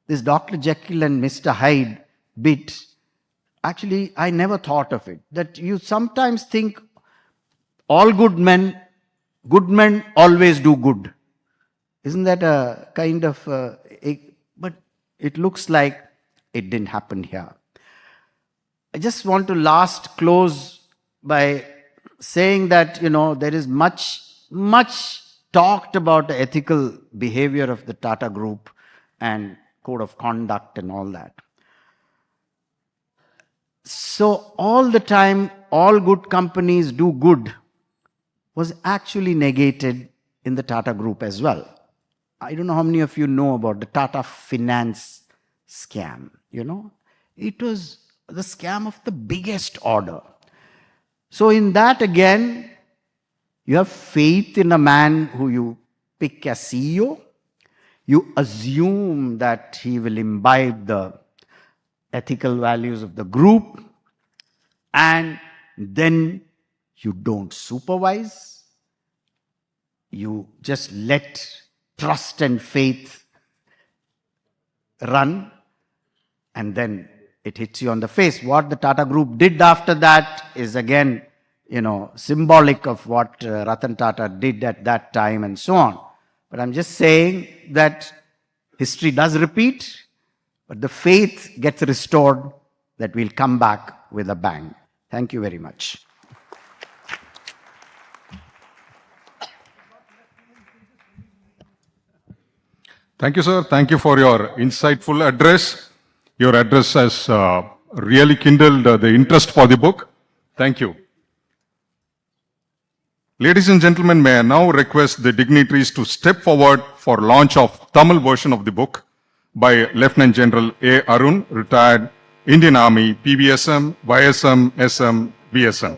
this Dr. Jekyll and Mr. Hyde bit, actually, I never thought of it. That you sometimes think all good men always do good. Isn't that a kind of, but it looks like it didn't happen here. I just want to close by saying that, there is much talked about the ethical behavior of the Tata Group and code of conduct and all that. So all the time, all good companies do good was actually negated in the Tata Group as well. I don't know how many of you know about the Tata Finance scam, It was the scam of the biggest order. So in that again, you have faith in a man who you pick as CEO. You assume that he will imbibe the ethical values of the group, and then you don't supervise. You just let trust and faith run, and then it hits you on the face. What the Tata Group did after that is again, symbolic of what Ratan Tata did at that time and so on. But I'm just saying that history does repeat, but the faith gets restored that we'll come back with a bang. Thank you very much. Thank you, sir. Thank you for your insightful address. Your address has really kindled the interest for the book. Thank you. Ladies and gentlemen, may I now request the dignitaries to step forward for launch of Tamil version of the book by Lieutenant General A. Arun, retired Indian Army, PVSM, YSM, SM, VSM.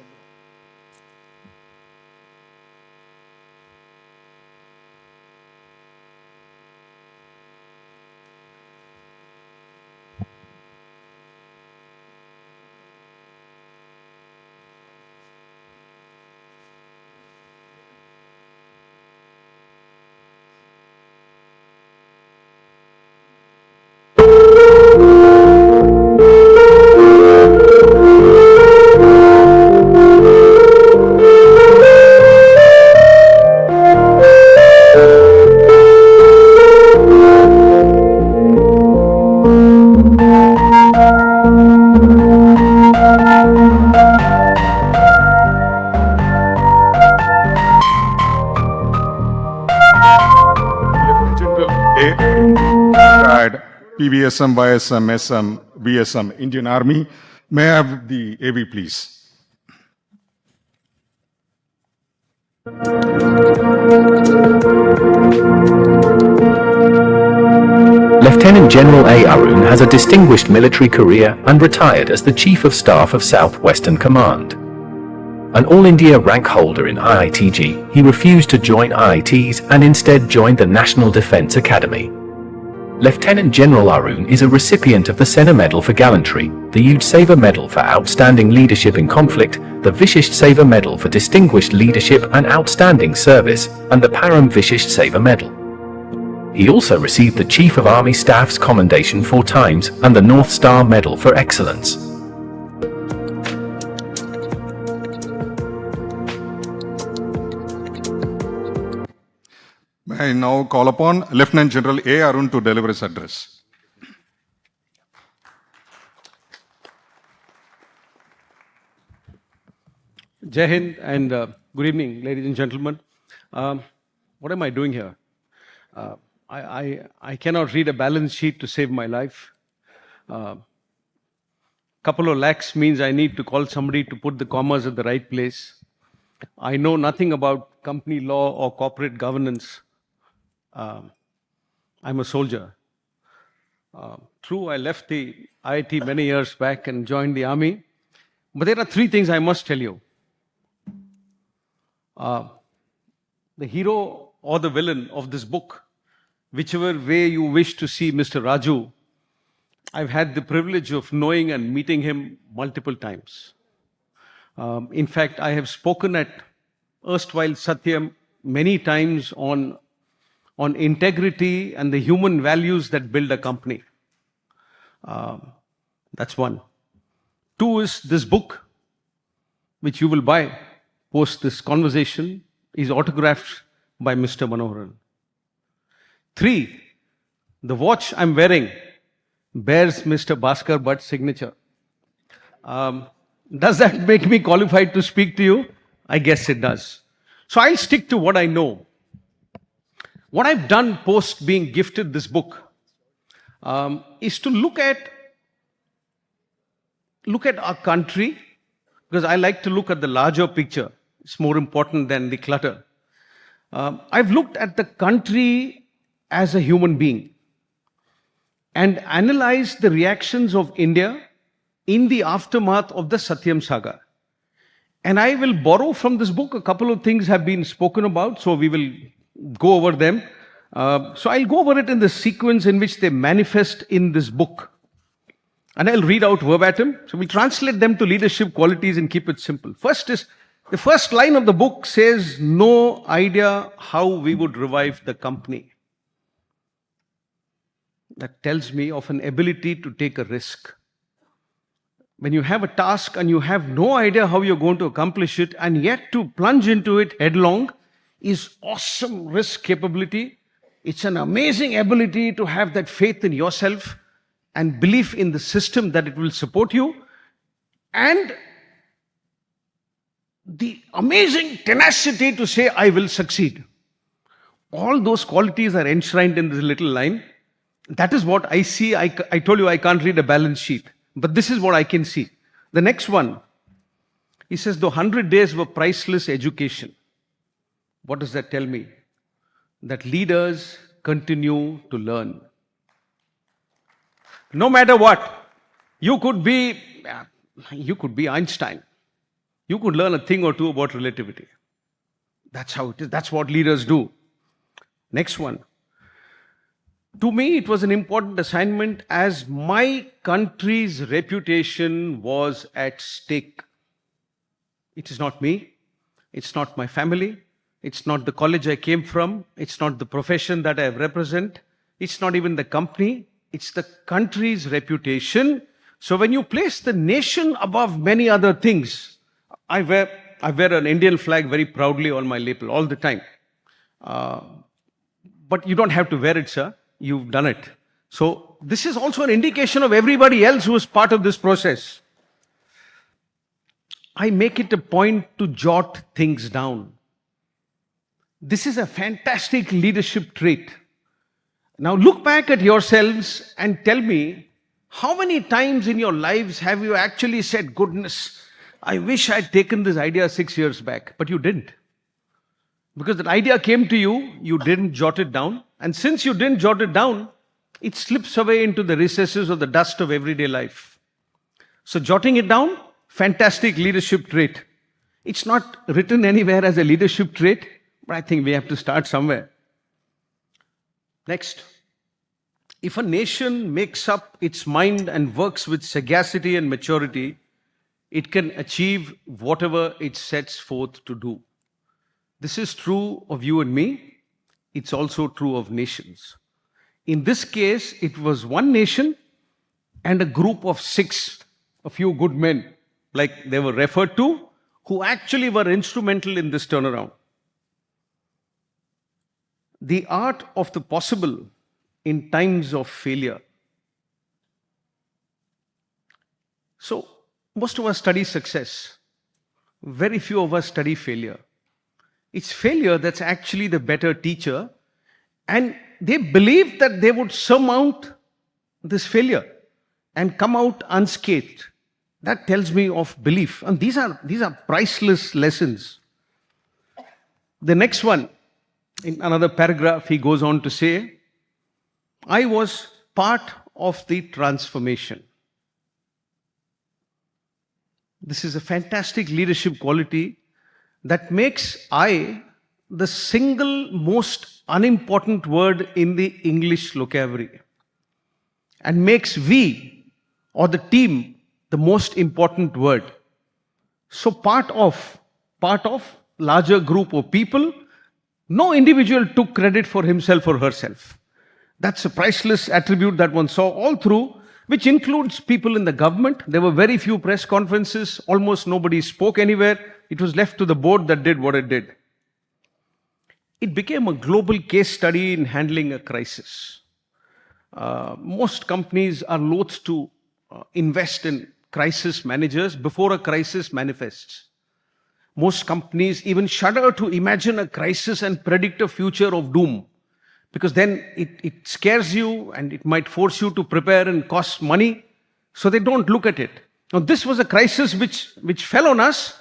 PVSM, YSM, SM, VSM, Indian Army. May I have the AV, please? Lieutenant General A. Arun has a distinguished military career and retired as the Chief of Staff of South Western Command. An All-India rank holder in IITG, he refused to join IITs and instead joined the National Defence Academy. Lieutenant General Arun is a recipient of the Sena Medal for Gallantry, the Yud Seva Medal for Outstanding Leadership in Conflict, the Vishisht Seva Medal for Distinguished Leadership and Outstanding Service, and the Param Vishisht Seva Medal. He also received the Chief of Army Staff's Commendation 4 times and the North Star Medal for Excellence. May I now call upon Lieutenant General A. Arun to deliver his address. Jai Hind and good evening, ladies and gentlemen. What am I doing here? I cannot read a balance sheet to save my life. Couple of lakhs means I need to call somebody to put the commas at the right place. I know nothing about company law or corporate governance. I'm a soldier. True, I left the IIT many years back and joined the army. But there are three things I must tell you. The hero or the villain of this book, whichever way you wish to see Mr. Raju, I've had the privilege of knowing and meeting him multiple times. In fact, I have spoken at erstwhile Satyam many times on integrity and the human values that build a company. That's one. Two is this book, which you will buy post this conversation, is autographed by Mr. Manoharan. Three, the watch I'm wearing bears Mr. Bhaskar Bhat's signature. Does that make me qualified to speak to you? I guess it does. So I'll stick to what I know. What I've done post being gifted this book is to look at our country, because I like to look at the larger picture. It's more important than the clutter. I've looked at the country as a human being and analyzed the reactions of India in the aftermath of the Satyam saga. And I will borrow from this book. A couple of things have been spoken about, so we will go over them. So I'll go over it in the sequence in which they manifest in this book. And I'll read out verbatim. So we'll translate them to leadership qualities and keep it simple. First is, the first line of the book says, no idea how we would revive the company. That tells me of an ability to take a risk. When you have a task and you have no idea how you're going to accomplish it, and yet to plunge into it headlong is awesome risk capability. It's an amazing ability to have that faith in yourself and belief in the system that it will support you, and the amazing tenacity to say, I will succeed. All those qualities are enshrined in this little line. That is what I see. I told you I can't read a balance sheet, but this is what I can see. The next one, he says, the 100 days were priceless education. What does that tell me? That leaders continue to learn. No matter what, you could be Einstein. You could learn a thing or two about relativity. That's how it is. That's what leaders do. Next one. To me, it was an important assignment as my country's reputation was at stake. It is not me. It's not my family. It's not the college I came from. It's not the profession that I represent. It's not even the company. It's the country's reputation. So when you place the nation above many other things, I wear an Indian flag very proudly on my lapel all the time. But you don't have to wear it, sir. You've done it. So this is also an indication of everybody else who is part of this process. I make it a point to jot things down. This is a fantastic leadership trait. Now look back at yourselves and tell me, how many times in your lives have you actually said, goodness, I wish I'd taken this idea 6 years back, but you didn't. Because that idea came to you, you didn't jot it down. And since you didn't jot it down, it slips away into the recesses of the dust of everyday life. So jotting it down, fantastic leadership trait. It's not written anywhere as a leadership trait, but I think we have to start somewhere. Next. If a nation makes up its mind and works with sagacity and maturity, it can achieve whatever it sets forth to do. This is true of you and me. It's also true of nations. In this case, it was one nation and a group of 6, a few good men, like they were referred to, who actually were instrumental in this turnaround. The art of the possible in times of failure. So, most of us study success. Very few of us study failure. It's failure that's actually the better teacher, and they believed that they would surmount this failure. and come out unscathed, that tells me of belief. And these are priceless lessons. The next one, in another paragraph, he goes on to say, I was part of the transformation. This is a fantastic leadership quality that makes I the single most unimportant word in the English vocabulary and makes we or the team the most important word. So part of larger group of people, no individual took credit for himself or herself. That's a priceless attribute that one saw all through, which includes people in the government. There were very few press conferences, almost nobody spoke anywhere. It was left to the board that did what it did. It became a global case study in handling a crisis. Most companies are loath to invest in crisis managers before a crisis manifests. Most companies even shudder to imagine a crisis and predict a future of doom, because then it scares you and it might force you to prepare and cost money, so they don't look at it. Now, this was a crisis which fell on us,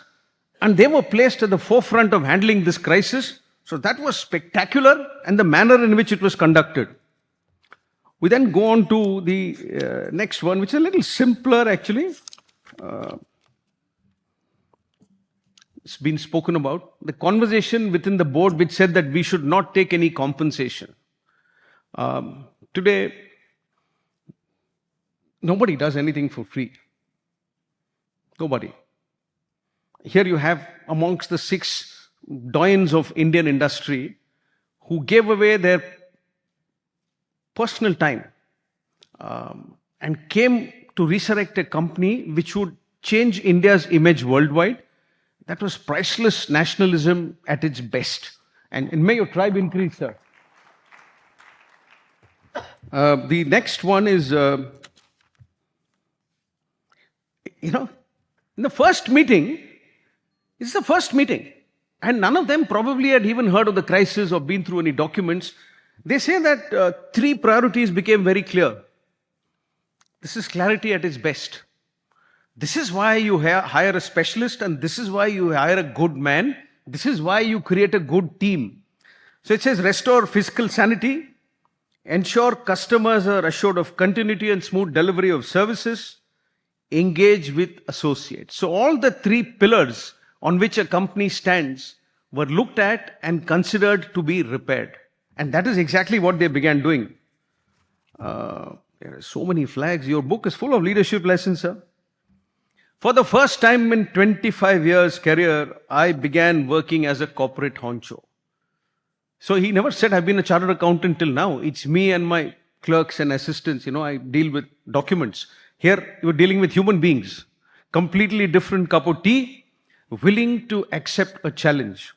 and they were placed at the forefront of handling this crisis. So that was spectacular, and the manner in which it was conducted. We then go on to the next one, which is a little simpler actually. It's been spoken about. The conversation within the board which said that we should not take any compensation. Today, nobody does anything for free. Nobody. Here you have amongst the 6 doyens of Indian industry who gave away their personal time and came to resurrect a company which would change India's image worldwide. That was priceless nationalism at its best. And may your tribe increase, sir. The next one is, in the first meeting, it's the first meeting. And none of them probably had even heard of the crisis or been through any documents. They say that 3 priorities became very clear. This is clarity at its best. This is why you hire a specialist, and this is why you hire a good man. This is why you create a good team. So it says restore fiscal sanity, ensure customers are assured of continuity and smooth delivery of services, engage with associates. So all the 3 pillars on which a company stands were looked at and considered to be repaired. And that is exactly what they began doing. There are so many flags. Your book is full of leadership lessons, sir. For the first time in 25 years career, I began working as a corporate honcho. So he never said, I've been a chartered accountant till now. It's me and my clerks and assistants. I deal with documents. Here, you're dealing with human beings. Completely different cup of tea, willing to accept a challenge.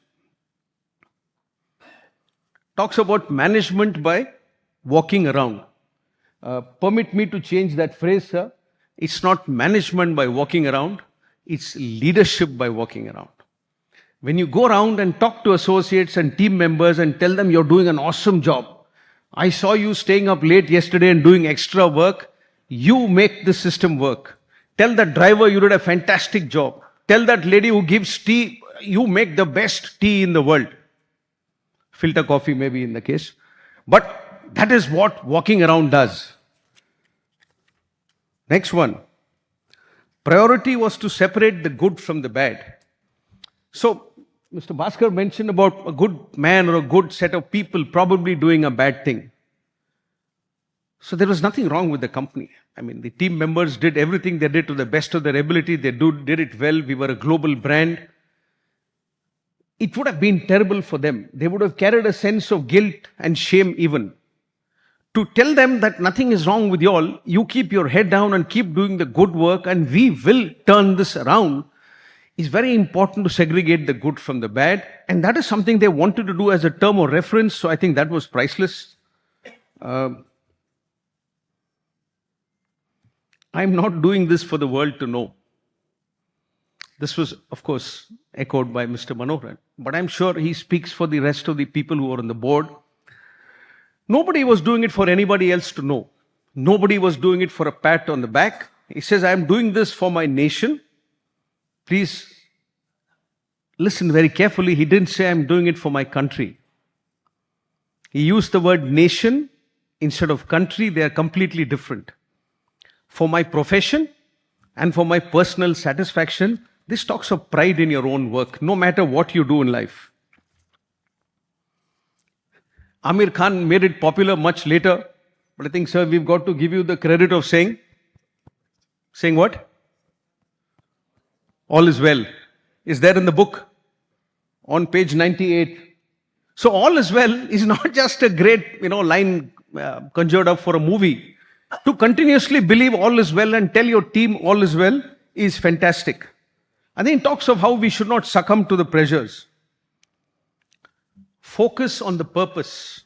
Talks about management by walking around. Permit me to change that phrase, sir. It's not management by walking around, it's leadership by walking around. When you go around and talk to associates and team members and tell them you're doing an awesome job. I saw you staying up late yesterday and doing extra work. You make the system work. Tell that driver you did a fantastic job. Tell that lady who gives tea, you make the best tea in the world. Filter coffee maybe in the case. But that is what walking around does. Next one. Priority was to separate the good from the bad. So, Mr. Bhaskar mentioned about a good man or a good set of people probably doing a bad thing. So there was nothing wrong with the company. I mean, the team members did everything they did to the best of their ability. They did it well. We were a global brand. It would have been terrible for them. They would have carried a sense of guilt and shame even. To tell them that nothing is wrong with you all, you keep your head down and keep doing the good work and we will turn this around, is very important to segregate the good from the bad. And that is something they wanted to do as a term of reference. So I think that was priceless. I'm not doing this for the world to know. This was, of course, echoed by Mr. Manoharan. But I'm sure he speaks for the rest of the people who are on the board. Nobody was doing it for anybody else to know. Nobody was doing it for a pat on the back. He says, I am doing this for my nation. Please listen very carefully. He didn't say, I'm doing it for my country. He used the word nation instead of country. They are completely different. For my profession and for my personal satisfaction, this talks of pride in your own work, no matter what you do in life. Amir Khan made it popular much later, but I think, sir, we've got to give you the credit of saying what? All is well. Is there in the book on page 98. So all is well is not just a great, line conjured up for a movie. To continuously believe all is well and tell your team all is well is fantastic. I think it talks of how we should not succumb to the pressures. Focus on the purpose,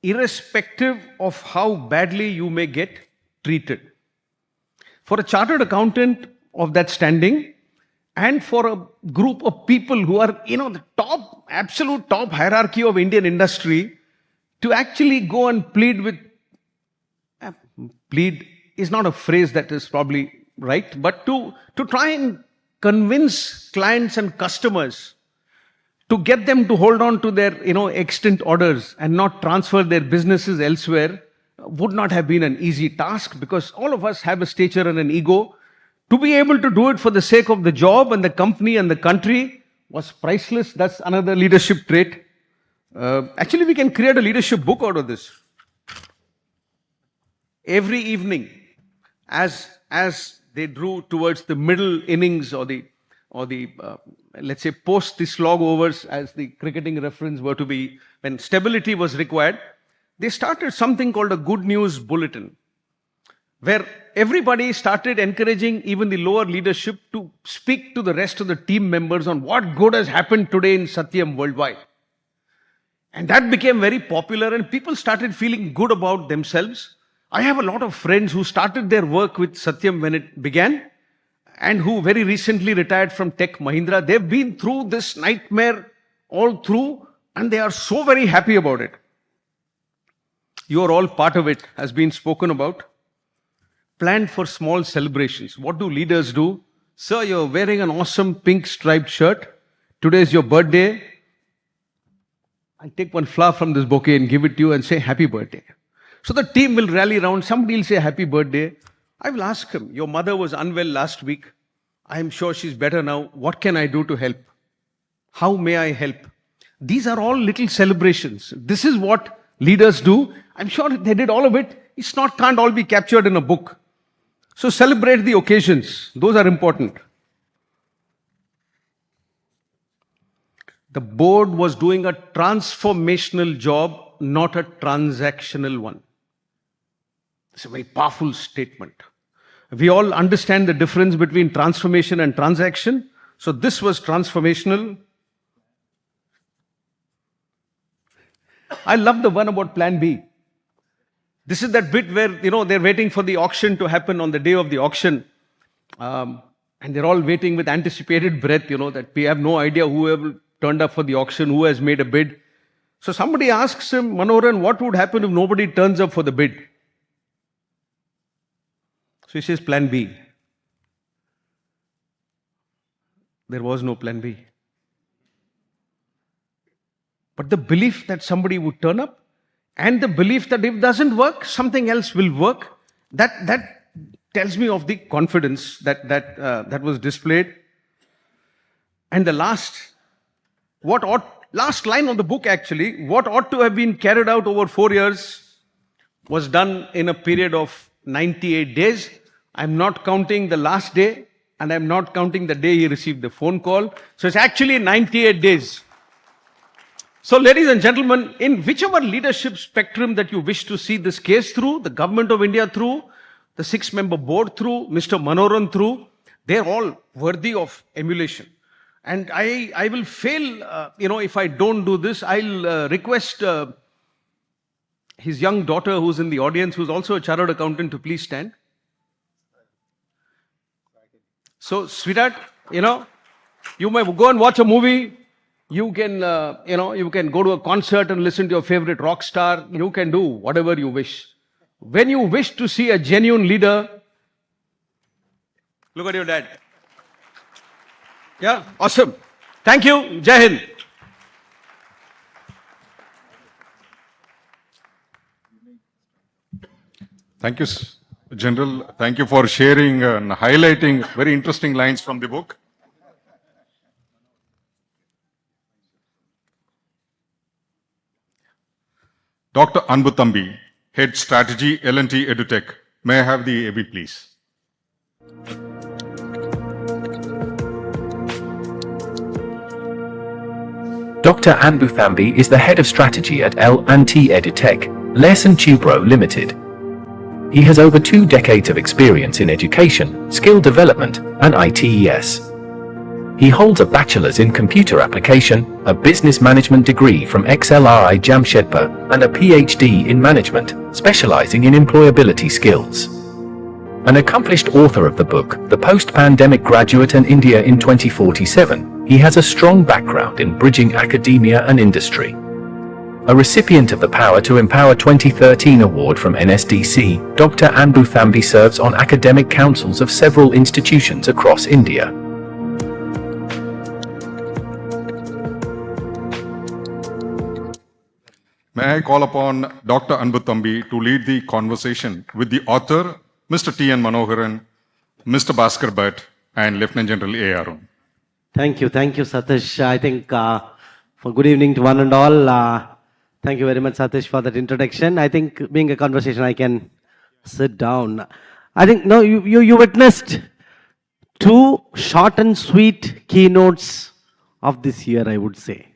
irrespective of how badly you may get treated. For a chartered accountant of that standing, and for a group of people who are, the top, absolute top hierarchy of Indian industry, to actually go and plead is not a phrase that is probably right, but to try and convince clients and customers to get them to hold on to their, extant orders and not transfer their businesses elsewhere would not have been an easy task, because all of us have a stature and an ego. To be able to do it for the sake of the job and the company and the country was priceless. That's another leadership trait. Actually, we can create a leadership book out of this. Every evening, as they drew towards the middle innings or the let's say post the slog overs, as the cricketing reference were to be, when stability was required, they started something called a good news bulletin, where everybody started encouraging even the lower leadership to speak to the rest of the team members on what good has happened today in Satyam worldwide. And that became very popular and people started feeling good about themselves. I have a lot of friends who started their work with Satyam when it began and who very recently retired from Tech Mahindra. They've been through this nightmare all through and they are so very happy about it. You are all part of it, has been spoken about. Plan for small celebrations. What do leaders do? Sir, you're wearing an awesome pink striped shirt. Today is your birthday. I'll take one flower from this bouquet and give it to you and say happy birthday. So the team will rally around. Somebody will say happy birthday. I will ask him, your mother was unwell last week. I am sure she's better now. What can I do to help? How may I help? These are all little celebrations. This is what leaders do. I'm sure they did all of it. Can't all be captured in a book. So celebrate the occasions. Those are important. The board was doing a transformational job, not a transactional one. It's a very powerful statement. We all understand the difference between transformation and transaction. So this was transformational. I love the one about Plan B. This is that bit where, they're waiting for the auction to happen on the day of the auction. And they're all waiting with anticipated breath, that we have no idea whoever turned up for the auction, who has made a bid. So somebody asks him, Manoharan, what would happen if nobody turns up for the bid? So he says, Plan B. There was no Plan B. But the belief that somebody would turn up, and the belief that if it doesn't work, something else will work, that tells me of the confidence that was displayed. And the last line of the book actually, what ought to have been carried out over 4 years was done in a period of 98 days. I'm not counting the last day and I'm not counting the day he received the phone call. So it's actually 98 days. So ladies and gentlemen, in whichever leadership spectrum that you wish to see this case through, the government of India through, the 6-member board through, Mr. Manoharan through, they're all worthy of emulation. And I will fail, if I don't do this. I'll request his young daughter who's in the audience, who's also a chartered accountant, to please stand. So, sweetheart, you may go and watch a movie. You can, you can go to a concert and listen to your favorite rock star. You can do whatever you wish. when you wish to see a genuine leader, look at your dad. Yeah, awesome. Thank you. Jai Hind. Thank you, General. Thank you for sharing and highlighting very interesting lines from the book. Dr. Anbuthambi, Head Strategy, L&T EduTech. May I have the AB, please? Dr. Anbuthambi is the head of strategy at L&T EduTech, Lesson Tubro Limited. He has over 2 decades of experience in education, skill development, and ITES. He holds a bachelor's in computer application, a business management degree from XLRI Jamshedpur, and a PhD in management, specializing in employability skills. An accomplished author of the book, The Post-Pandemic Graduate and India in 2047, he has a strong background in bridging academia and industry. A recipient of the Power to Empower 2013 award from NSDC, Dr. Anbuthambi serves on academic councils of several institutions across India. May I call upon Dr. Anbuthambi to lead the conversation with the author, Mr. T N Manoharan, Mr. Bhaskar Bhat, and Lieutenant General A. Arun. Thank you, Satish. I think for good evening to one and all. Thank you very much, Satish, for that introduction. I think being a conversation, I can sit down. I think, no, you witnessed 2 short and sweet keynotes of this year, I would say.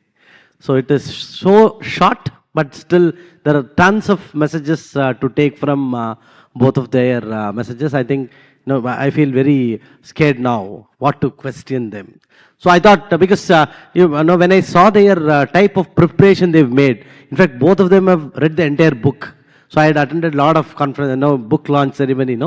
So it is so short, but still there are tons of messages to take from both of their messages. I think, I feel very scared now what to question them. So I thought, because when I saw their type of preparation they've made, in fact, both of them have read the entire book. So I had attended a lot of conference, book launch ceremony,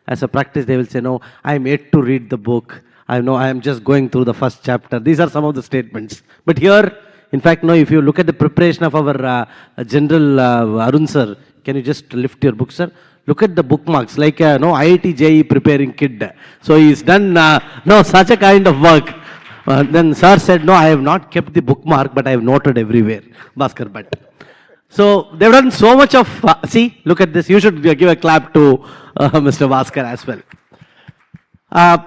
as a practice they will say, no, I am yet to read the book. I am just going through the first chapter. These are some of the statements. But here, in fact, if you look at the preparation of our General Arun sir, can you just lift your book, sir? Look at the bookmarks, like IIT JEE preparing kid. So he's done such a kind of work. Then sir said, no, I have not kept the bookmark, but I have noted everywhere. Bhaskar Bhat. So they've done so much of, see, look at this. You should give a clap to Mr. Bhaskar as well.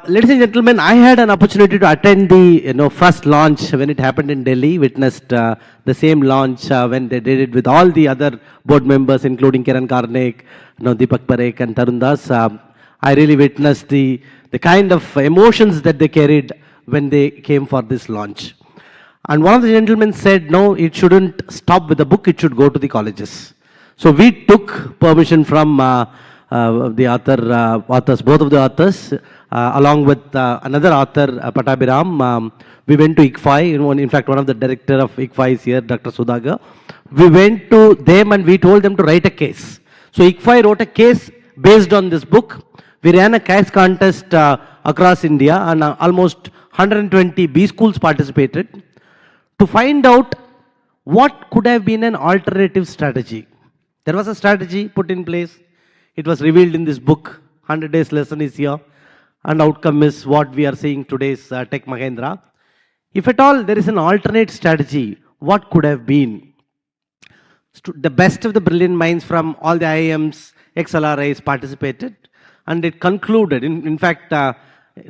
Ladies and gentlemen, I had an opportunity to attend the first launch when it happened in Delhi, witnessed the same launch when they did it with all the other board members, including Kiran Karnik, Deepak Parekh and Tarun Das. I really witnessed the kind of emotions that they carried when they came for this launch. And one of the gentlemen said, no, it shouldn't stop with the book, it should go to the colleges. So we took permission from the authors, both of the authors, along with another author, Pattabhi. We went to ICFI, in fact, one of the director of ICFI is here, Dr. Sudhagar. We went to them and we told them to write a case. So ICFI wrote a case based on this book. We ran a case contest across India and almost 120 B schools participated to find out what could have been an alternative strategy. There was a strategy put in place. It was revealed in this book. 100 days lesson is here. And outcome is what we are seeing today's Tech Mahindra. If at all there is an alternate strategy, what could have been? The best of the brilliant minds from all the IIMs, XLRIs participated. And it concluded. In fact,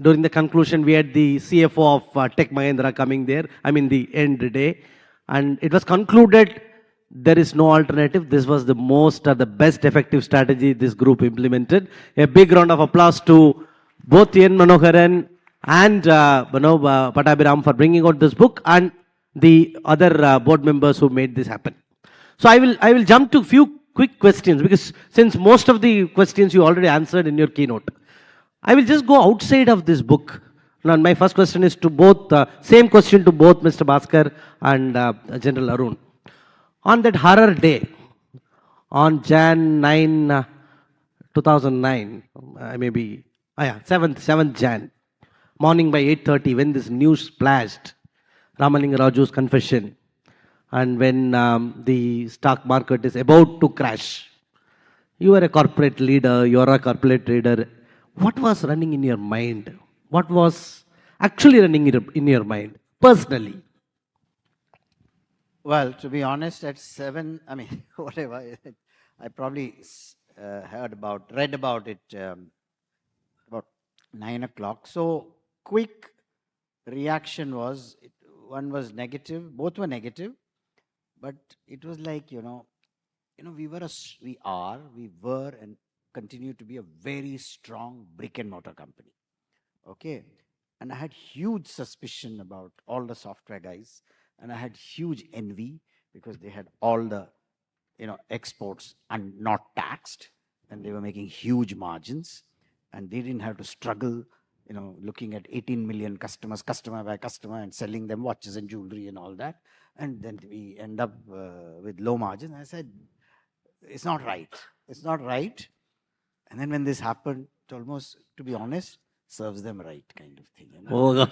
during the conclusion, we had the CFO of Tech Mahindra coming there, the end day. And it was concluded there is no alternative. This was the the best effective strategy this group implemented. A big round of applause to both T N Manoharan and Pattabhi for bringing out this book and the other board members who made this happen. So I will jump to a few quick questions because since most of the questions you already answered in your keynote. I will just go outside of this book. Now, my first question is to both, same question to both Mr. Bhaskar and General Arun. On that horror day, on Jan 9, 2009, 7th Jan, morning by 8:30, when this news splashed, Ramalinga Raju's confession, and when the stock market is about to crash, You are a corporate leader, you are a corporate leader. What was running in your mind? What was actually running in your mind, personally? Well, to be honest, at 7, I mean, whatever, I probably read about it about 9 o'clock. So quick reaction was, one was negative, both were negative, but it was like, we were and continue to be a very strong brick and mortar company. Okay. And I had huge suspicion about all the software guys, and I had huge envy because they had all the, exports and not taxed, and they were making huge margins, and they didn't have to struggle, looking at 18 million customers, customer by customer, and selling them watches and jewelry and all that. And then we end up with low margin. I said, it's not right. It's not right. And then when this happened, it almost, to be honest, serves them right kind of thing.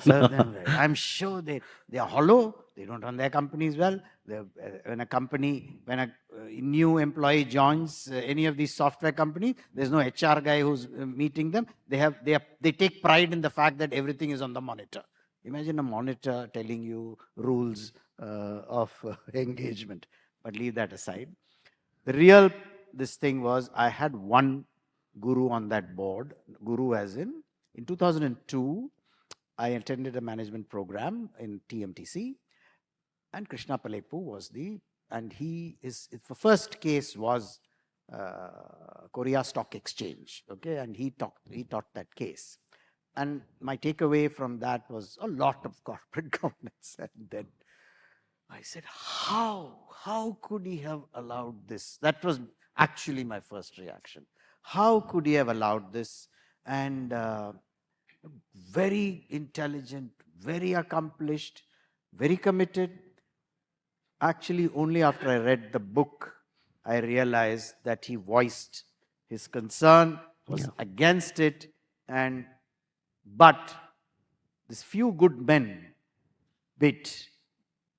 Serves them right. I'm sure they are hollow. They don't run their companies well. When a new employee joins any of these software companies, there's no HR guy who's meeting them. They take pride in the fact that everything is on the monitor. Imagine a monitor telling you rules of engagement. But leave that aside. This thing was, I had one guru on that board. Guru as in 2002, I attended a management program in TMTC, and Krishna Palepu was the first case was Korea Stock Exchange, okay, and he taught that case. And my takeaway from that was a lot of corporate governance. And then I said, how could he have allowed this? That was actually my first reaction. How could he have allowed this? And very intelligent, very accomplished, very committed. Actually, only after I read the book, I realized that he voiced his concern, was against it, but this few good men bit,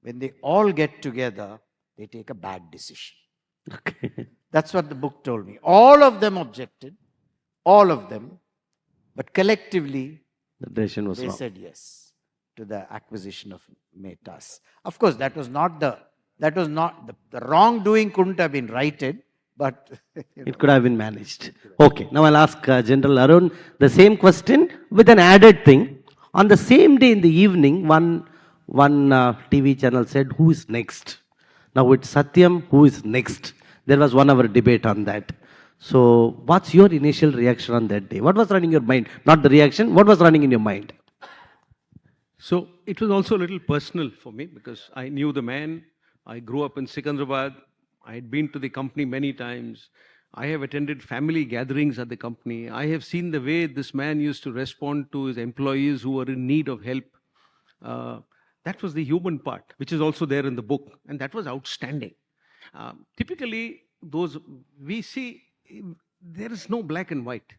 when they all get together, they take a bad decision. Okay. That's what the book told me. All of them objected, all of them, but collectively, they said yes to the acquisition of Metas. Of course, that was not the wrongdoing couldn't have been righted, but it could have been managed. Okay, now I'll ask General Arun the same question with an added thing. On the same day in the evening, one TV channel said, "Who is next?" Now it's Satyam, who is next? There was 1 hour debate on that. So what's your initial reaction on that day? What was running in your mind? Not the reaction, what was running in your mind? So it was also a little personal for me because I knew the man. I grew up in Secunderabad. I had been to the company many times. I have attended family gatherings at the company. I have seen the way this man used to respond to his employees who were in need of help. That was the human part, which is also there in the book. And that was outstanding. Typically, we see, there is no black and white.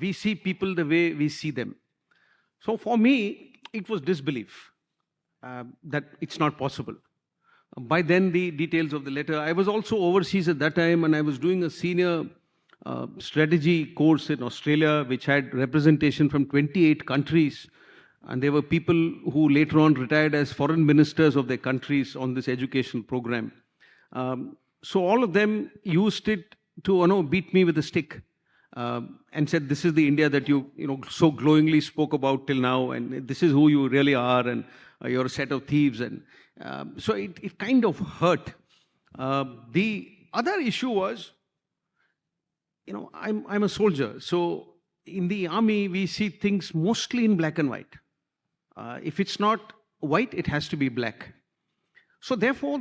We see people the way we see them. So for me, it was disbelief that it's not possible. By then, the details of the letter, I was also overseas at that time, and I was doing a senior strategy course in Australia, which had representation from 28 countries. And there were people who later on retired as foreign ministers of their countries on this educational program. So all of them used it to beat me with a stick and said, this is the India that you so glowingly spoke about till now, and this is who you really are, and you're a set of thieves. And so it kind of hurt. The other issue was, I'm a soldier. So in the army, we see things mostly in black and white. If it's not white, it has to be black. So therefore,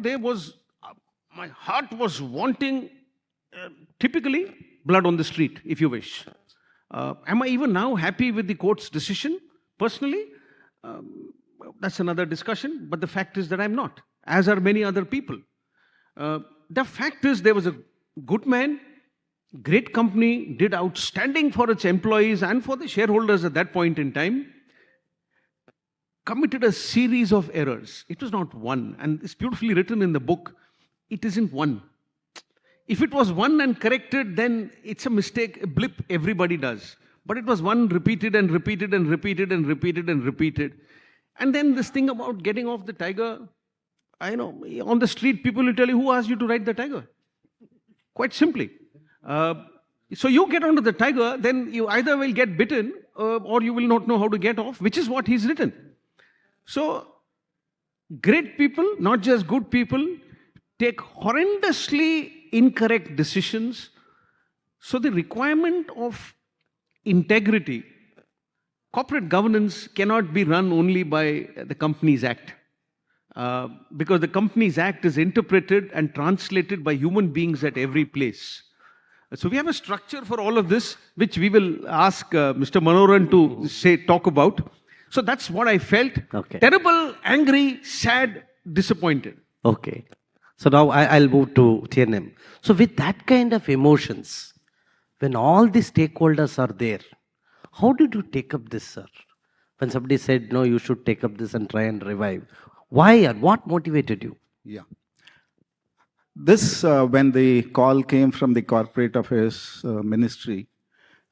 my heart was wanting, typically, blood on the street, if you wish. Am I even now happy with the court's decision, personally? That's another discussion, but the fact is that I'm not, as are many other people. The fact is there was a good man, great company, did outstanding for its employees and for the shareholders at that point in time, committed a series of errors. It was not one, and it's beautifully written in the book. It isn't one. if it was one and corrected, then it's a mistake, a blip everybody does. But it was one repeated and repeated and repeated and repeated and repeated. And then this thing about getting off the tiger, I know, on the street, people will tell you, who asked you to ride the tiger? Quite simply. So you get onto the tiger, then you either will get bitten or you will not know how to get off, which is what he's written. So, great people, not just good people, take horrendously incorrect decisions. So the requirement of integrity, corporate governance cannot be run only by the Companies Act. Because the Companies Act is interpreted and translated by human beings at every place. So we have a structure for all of this, which we will ask Mr. Manoharan to talk about. So that's what I felt. Okay. Terrible, angry, sad, disappointed. Okay. So now I'll move to T N M. So with that kind of emotions, when all the stakeholders are there, how did you take up this, sir? When somebody said, no, you should take up this and try and revive. Why and what motivated you? Yeah. This, when the call came from the Corporate Affairs Ministry,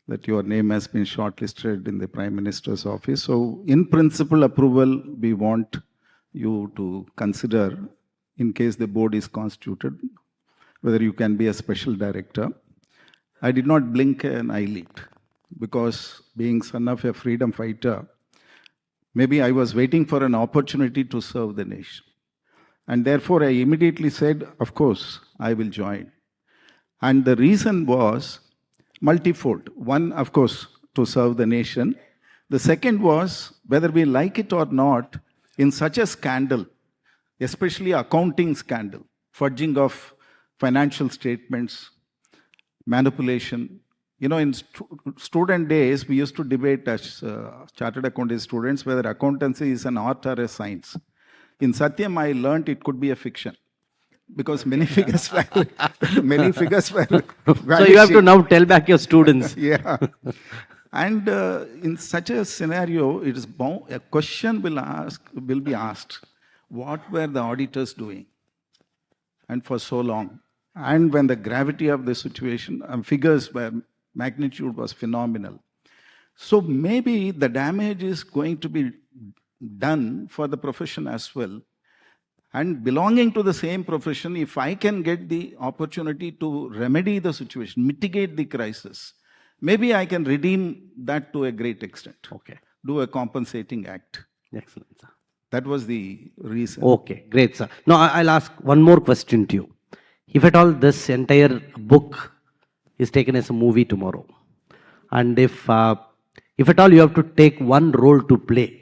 that your name has been shortlisted in the Prime Minister's office. So, in principle approval, we want you to consider, in case the board is constituted, whether you can be a special director. I did not blink an eyelid, because being son of a freedom fighter, maybe I was waiting for an opportunity to serve the nation. And therefore, I immediately said, of course, I will join. And the reason was multifold. One, of course, to serve the nation. The second was, whether we like it or not, in such a scandal, especially accounting scandal, fudging of financial statements, manipulation. You know, in student days, we used to debate as chartered accounting students whether accountancy is an art or a science. In Satyam, I learned it could be a fiction, because many figures were So you have to now tell back your students. Yeah. And in such a scenario, it is bound, a question will be asked, what were the auditors doing? And for so long. And when the gravity of the situation, figures were, magnitude was phenomenal. So maybe the damage is going to be done for the profession as well. And belonging to the same profession, if I can get the opportunity to remedy the situation, mitigate the crisis, maybe I can redeem that to a great extent. Okay. Do a compensating act. Excellent, sir. That was the reason. Okay, great, sir. Now I'll ask one more question to you. If at all this entire book is taken as a movie tomorrow, and if at all you have to take one role to play,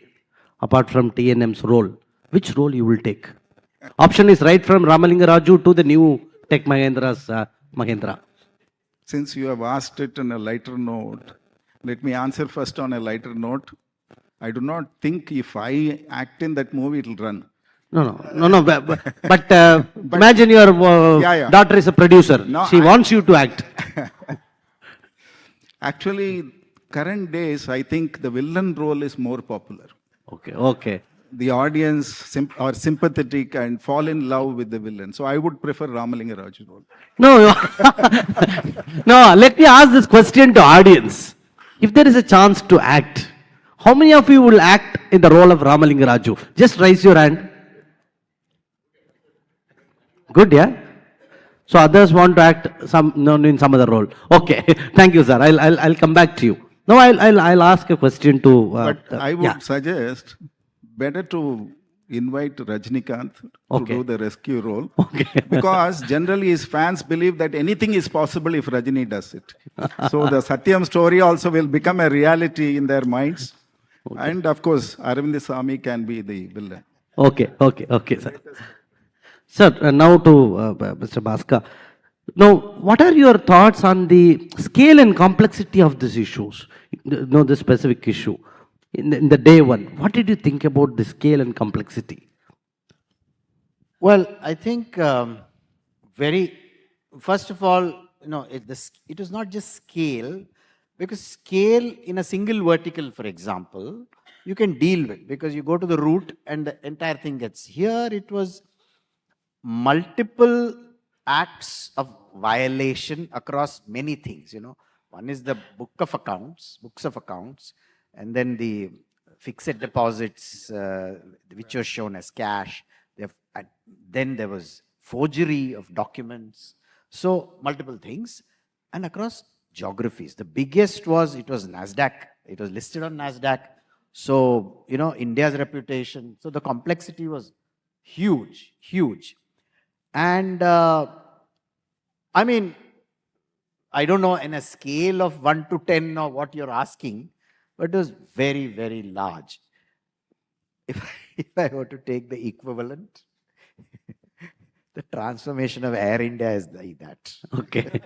apart from T N M's role, which role you will take? Option is right from Ramalinga Raju to the new Tech Mahendra's Mahendra. Since you have asked it on a lighter note, let me answer first on a lighter note. I do not think if I act in that movie, it will run. No. But imagine your daughter is a producer. No, she wants you to act. Actually, current days, I think the villain role is more popular. Okay. The audience are sympathetic and fall in love with the villain. So I would prefer Ramalinga Raju role. No, let me ask this question to audience. If there is a chance to act, how many of you will act in the role of Ramalinga Raju? Just raise your hand. Good, yeah? So others want to act in some other role. Okay, thank you, sir. I'll come back to you. Now I'll ask a question to. But I would suggest better to invite Rajinikanth to do the rescue role. Because generally his fans believe that anything is possible if Rajini does it. So the Satyam story also will become a reality in their minds. And of course, Aravind Swami can be the villain. Okay, sir. Sir, now to Mr. Bhaskar. Now, what are your thoughts on the scale and complexity of these issues? This specific issue. In the day one, what did you think about the scale and complexity? Well, I think first of all, it was not just scale, because scale in a single vertical, for example, you can deal with, because you go to the root and the entire thing gets. Here it was multiple acts of violation across many things, One is the books of accounts, and then the fixed deposits, which were shown as cash. Then there was forgery of documents. So multiple things, and across geographies. The biggest was, it was NASDAQ. It was listed on NASDAQ. So, India's reputation. So the complexity was huge, huge. And I mean, I don't know in a scale of 1 to 10 or what you're asking, but it was very, very large. If I were to take the equivalent, the transformation of Air India is like that. Okay.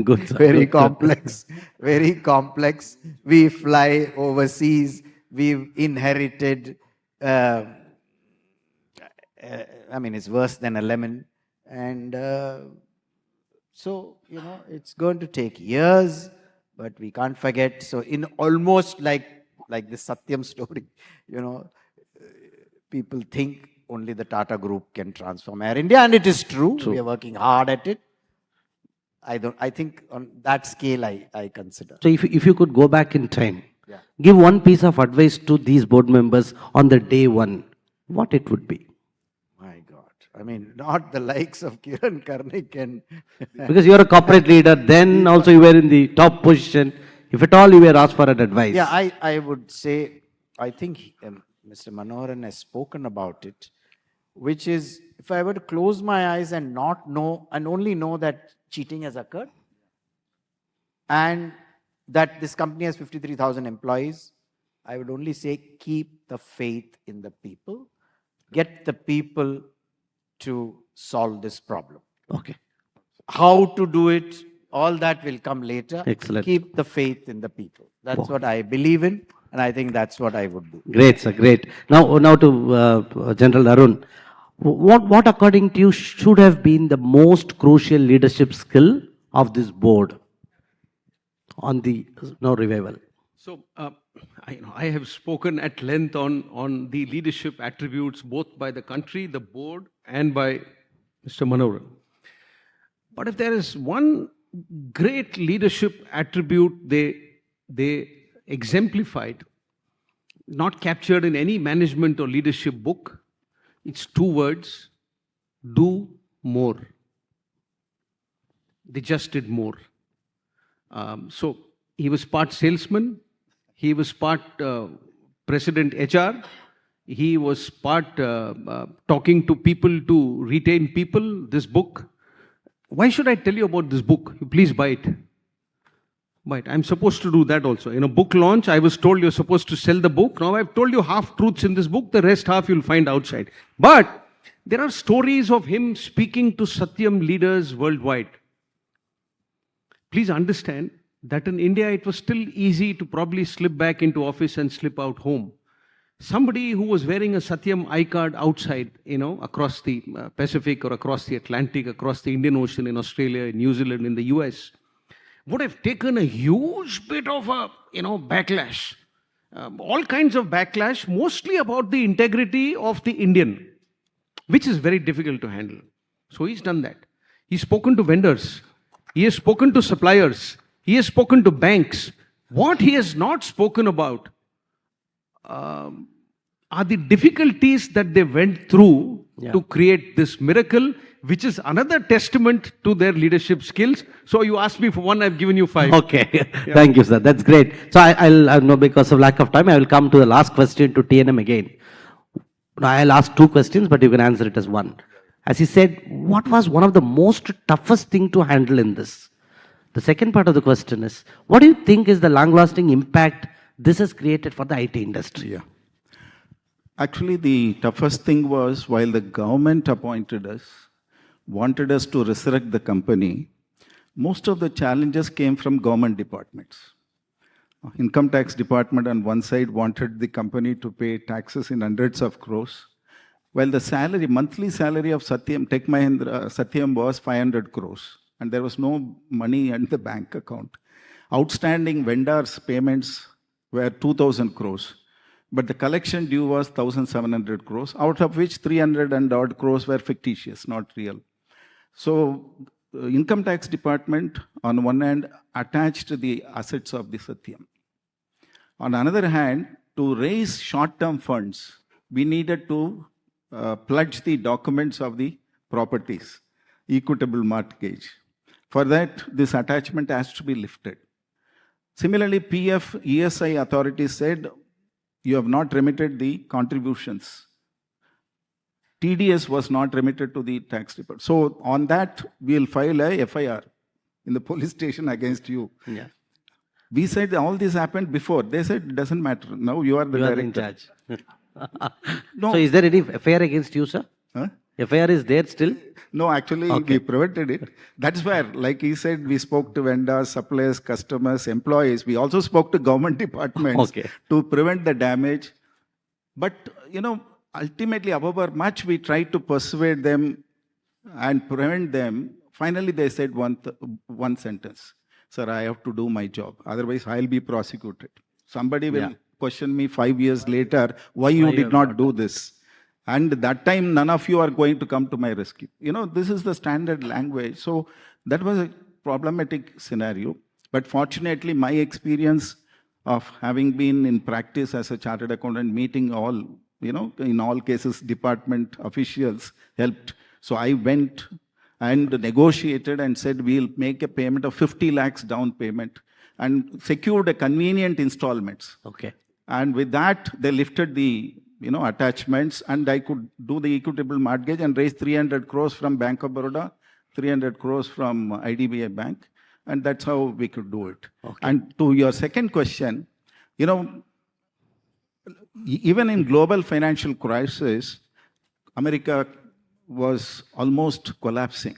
Good. Very complex, very complex. We fly overseas. We've inherited, it's worse than a lemon. And so, it's going to take years, but we can't forget. So in almost like this Satyam story, people think only the Tata Group can transform Air India, and it is true. We are working hard at it. I think on that scale, I consider. So if you could go back in time, give one piece of advice to these board members on the day one, what it would be? My God. Not the likes of Kiran Karnik and... Because you're a corporate leader, then also you were in the top position. If at all you were asked for an advice. Yeah, I would say, I think Mr. Manoharan has spoken about it, which is, if I were to close my eyes and not know, and only know that cheating has occurred, and that this company has 53,000 employees, I would only say, keep the faith in the people. Get the people to solve this problem. Okay. How to do it, all that will come later. Excellent. Keep the faith in the people. That's what I believe in, and I think that's what I would do. Great, sir, great. Now to General Arun. What according to you should have been the most crucial leadership skill of this board on the revival? So, I have spoken at length on the leadership attributes, both by the country, the board, and by Mr. Manoharan. But if there is one great leadership attribute they exemplified, not captured in any management or leadership book, it's 2 words: do more. They just did more. So he was part salesman, he was part president HR, he was part talking to people to retain people. This book, why should I tell you about this book? You please buy it. Buy it. I'm supposed to do that also. In a book launch, I was told you're supposed to sell the book. Now I've told you half truths in this book, the rest half you'll find outside. But there are stories of him speaking to Satyam leaders worldwide. Please understand that in India, it was still easy to probably slip back into office and slip out home. Somebody who was wearing a Satyam I-card outside, across the Pacific or across the Atlantic, across the Indian Ocean, in Australia, in New Zealand, in the US, would have taken a huge bit of a, backlash. All kinds of backlash, mostly about the integrity of the Indian, which is very difficult to handle. So he's done that. He's spoken to vendors. He has spoken to suppliers. He has spoken to banks. What he has not spoken about are the difficulties that they went through to create this miracle, which is another testament to their leadership skills. So you asked me for one, I've given you 5. Okay, thank you, sir. That's great. So I'll know, because of lack of time, I will come to the last question to TNM again. I'll ask 2 questions, but you can answer it as one. As he said, what was one of the most toughest thing to handle in this? The second part of the question is, what do you think is the long-lasting impact this has created for the IT industry? Yeah. Actually, the toughest thing was, while the government appointed us, wanted us to resurrect the company, most of the challenges came from government departments. Income tax department on one side wanted the company to pay taxes in hundreds of crores, while the monthly salary of Satyam, Tech Mahindra, Satyam was 500 crores, and there was no money in the bank account. Outstanding vendors' payments were 2,000 crores, but the collection due was 1,700 crores, out of which 300 and odd crores were fictitious, not real. So income tax department on one hand attached the assets of the Satyam. On another hand, to raise short-term funds, we needed to pledge the documents of the properties, equitable mortgage. For that, this attachment has to be lifted. Similarly, PF ESI authority said, you have not remitted the contributions. TDS was not remitted to the tax department. So on that, we will file a FIR in the police station against you. Yeah. We said all this happened before. They said it doesn't matter. Now you are the You are director. in charge. No. So is there any FIR against you, sir? Huh? FIR is there still? No, actually, we prevented it. That's where, like he said, we spoke to vendors, suppliers, customers, employees. We also spoke to government departments to prevent the damage. But, you know, ultimately, however much we tried to persuade them and prevent them, finally they said one sentence. Sir, I have to do my job. Otherwise, I'll be prosecuted. Somebody will question me 5 years later, why you did not do this? And that time, none of you are going to come to my rescue. You know, this is the standard language. So that was a problematic scenario. But fortunately, my experience of having been in practice as a chartered accountant, meeting all, you know, in all cases, department officials helped. So I went and negotiated and said, we'll make a payment of 50 lakhs down payment and secured a convenient installments. Okay. And with that, they lifted the, you know, attachments, and I could do the equitable mortgage and raise 300 crores from Bank of Baroda, 300 crores from IDBI Bank, and that's how we could do it. Okay. And to your second question, you know, even in global financial crisis, America was almost collapsing.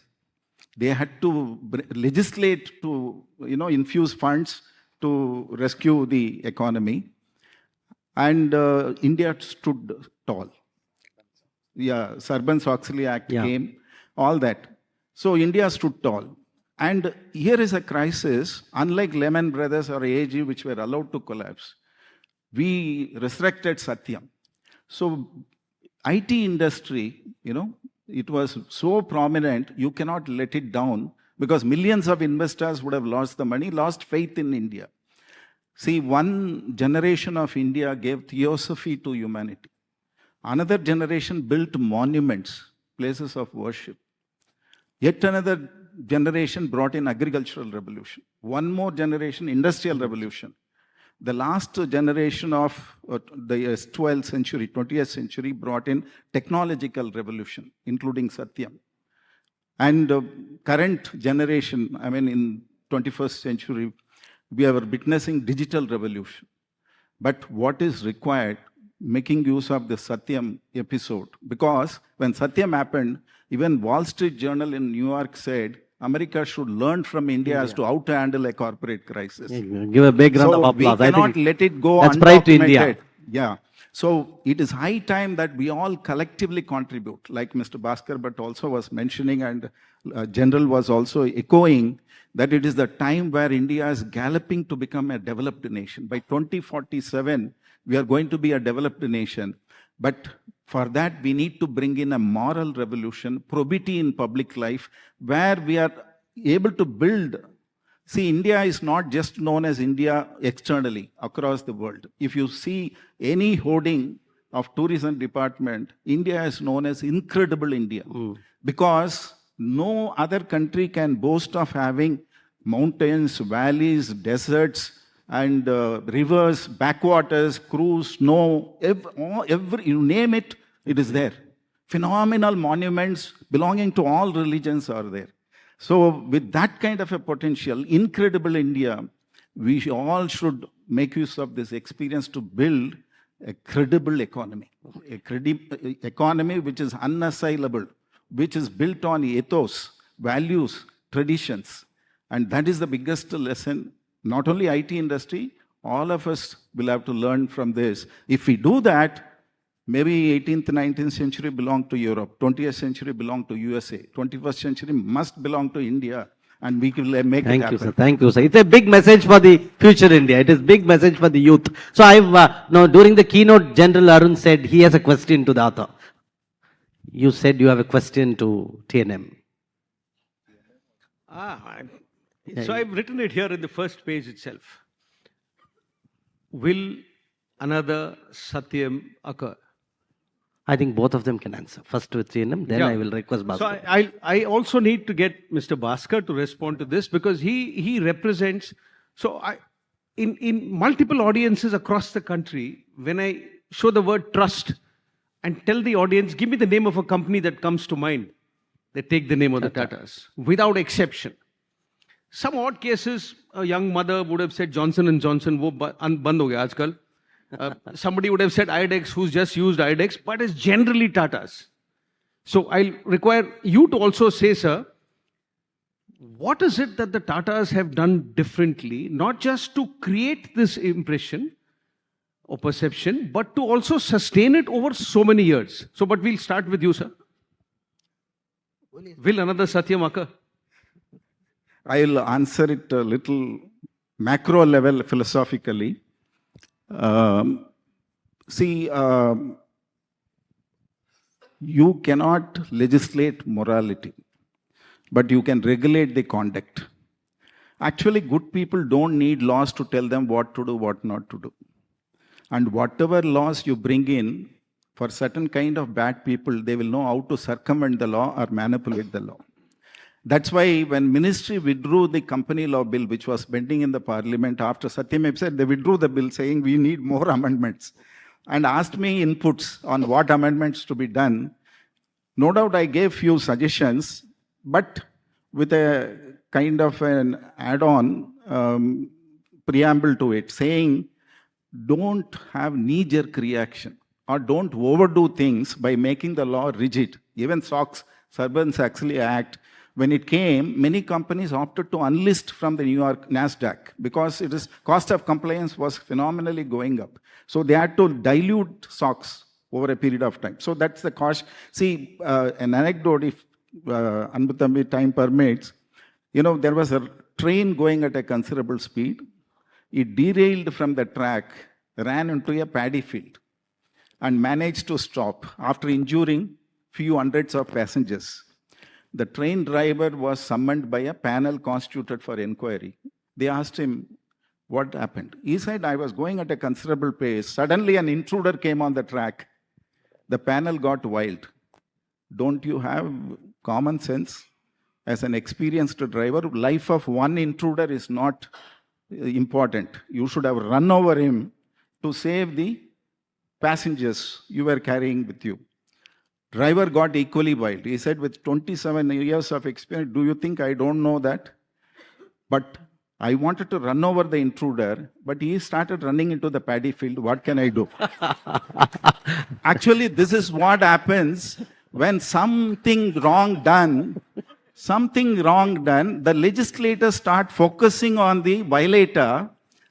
They had to legislate to, you know, infuse funds to rescue the economy. And India stood tall. Yeah, Sarbanes-Oxley Act came, all that. So India stood tall. And here is a crisis, unlike Lehman Brothers or AAG, which were allowed to collapse. We resurrected Satyam. So IT industry, you know, it was so prominent, you cannot let it down because millions of investors would have lost the money, lost faith in India. See, one generation of India gave theosophy to humanity. Another generation built monuments, places of worship. Yet another generation brought in agricultural revolution. One more generation, industrial revolution. The last generation of the 12th century, 20th century brought in technological revolution, including Satyam. And current generation, I mean in 21st century, we are witnessing digital revolution. But what is required, making use of the Satyam episode, because when Satyam happened, even Wall Street Journal in New York said, America should learn from India as to how to handle a corporate crisis. Give a big round of applause. We cannot let it go that's pride to undocumented. India. Yeah. So it is high time that we all collectively contribute, like Mr. Bhaskar Bhat also was mentioning and General was also echoing, that it is the time where India is galloping to become a developed nation. By 2047, we are going to be a developed nation. But for that, we need to bring in a moral revolution, probity in public life, where we are able to build. See, India is not just known as India externally across the world. If you see any hoarding of tourism department, India is known as incredible India. Because no other country can boast of having mountains, valleys, deserts, and rivers, backwaters, crews, snow, every, you name it, it is there. Phenomenal monuments belonging to all religions are there. So with that kind of a potential, incredible India, we all should make use of this experience to build a credible economy. A credible economy which is unassailable, which is built on ethos, values, traditions. And that is the biggest lesson. Not only IT industry, all of us will have to learn from this. If we do that, maybe 18th, 19th century belong to Europe, 20th century belong to USA, 21st century must belong to India, and we will make it happen. Thank you, sir. Thank you, sir. It's a big message for the future India. It is big message for the youth. So during the keynote, General Arun said he has a question to the author. You said you have a question to TNM. So I've written it here in the first page itself. Will another Satyam occur? I think both of them can answer. First with T N M, then Yeah. I will request Bhaskar. So I also need to get Mr. Bhaskar to respond to this because he represents. So in multiple audiences across the country, when I show the word trust and tell the audience, give me the name of a company that comes to mind, they take the name of the Tatas without exception. Some odd cases, a young mother would have said Johnson & Johnson, wo band ho gaya aajkal. Somebody would have said IDEX, who's just used IDEX, but it's generally Tatas. So I'll require you to also say, sir, what is it that the Tatas have done differently, not just to create this impression or perception, but to also sustain it over so many years? So, but we'll start with you, sir. Will another Satyam occur? I'll answer it a little macro level philosophically. You cannot legislate morality, but you can regulate the conduct. Actually, good people don't need laws to tell them what to do, what not to do. And whatever laws you bring in, for certain kind of bad people, they will know how to circumvent the law or manipulate the law. That's why when ministry withdrew the company law bill, which was pending in the parliament after Satyam said, they withdrew the bill saying we need more amendments and asked me inputs on what amendments to be done. No doubt I gave few suggestions, but with a kind of an add-on preamble to it, saying don't have knee-jerk reaction or don't overdo things by making the law rigid. Even Sarbanes-Oxley Act, when it came, many companies opted to unlist from the New York NASDAQ because cost of compliance was phenomenally going up. So they had to dilute SOX over a period of time. So that's the cost. See, an anecdote, if Anbuthambi time permits, there was a train going at a considerable speed. It derailed from the track, ran into a paddy field and managed to stop after injuring few hundreds of passengers. The train driver was summoned by a panel constituted for inquiry. They asked him, what happened? He said, I was going at a considerable pace. Suddenly an intruder came on the track. The panel got wild. Don't you have common sense? As an experienced driver, life of one intruder is not important. You should have run over him to save the passengers you were carrying with you. Driver got equally wild. He said, with 27 years of experience, do you think I don't know that? But I wanted to run over the intruder, but he started running into the paddy field. What can I do? Actually, this is what happens when something wrong done, the legislators start focusing on the violator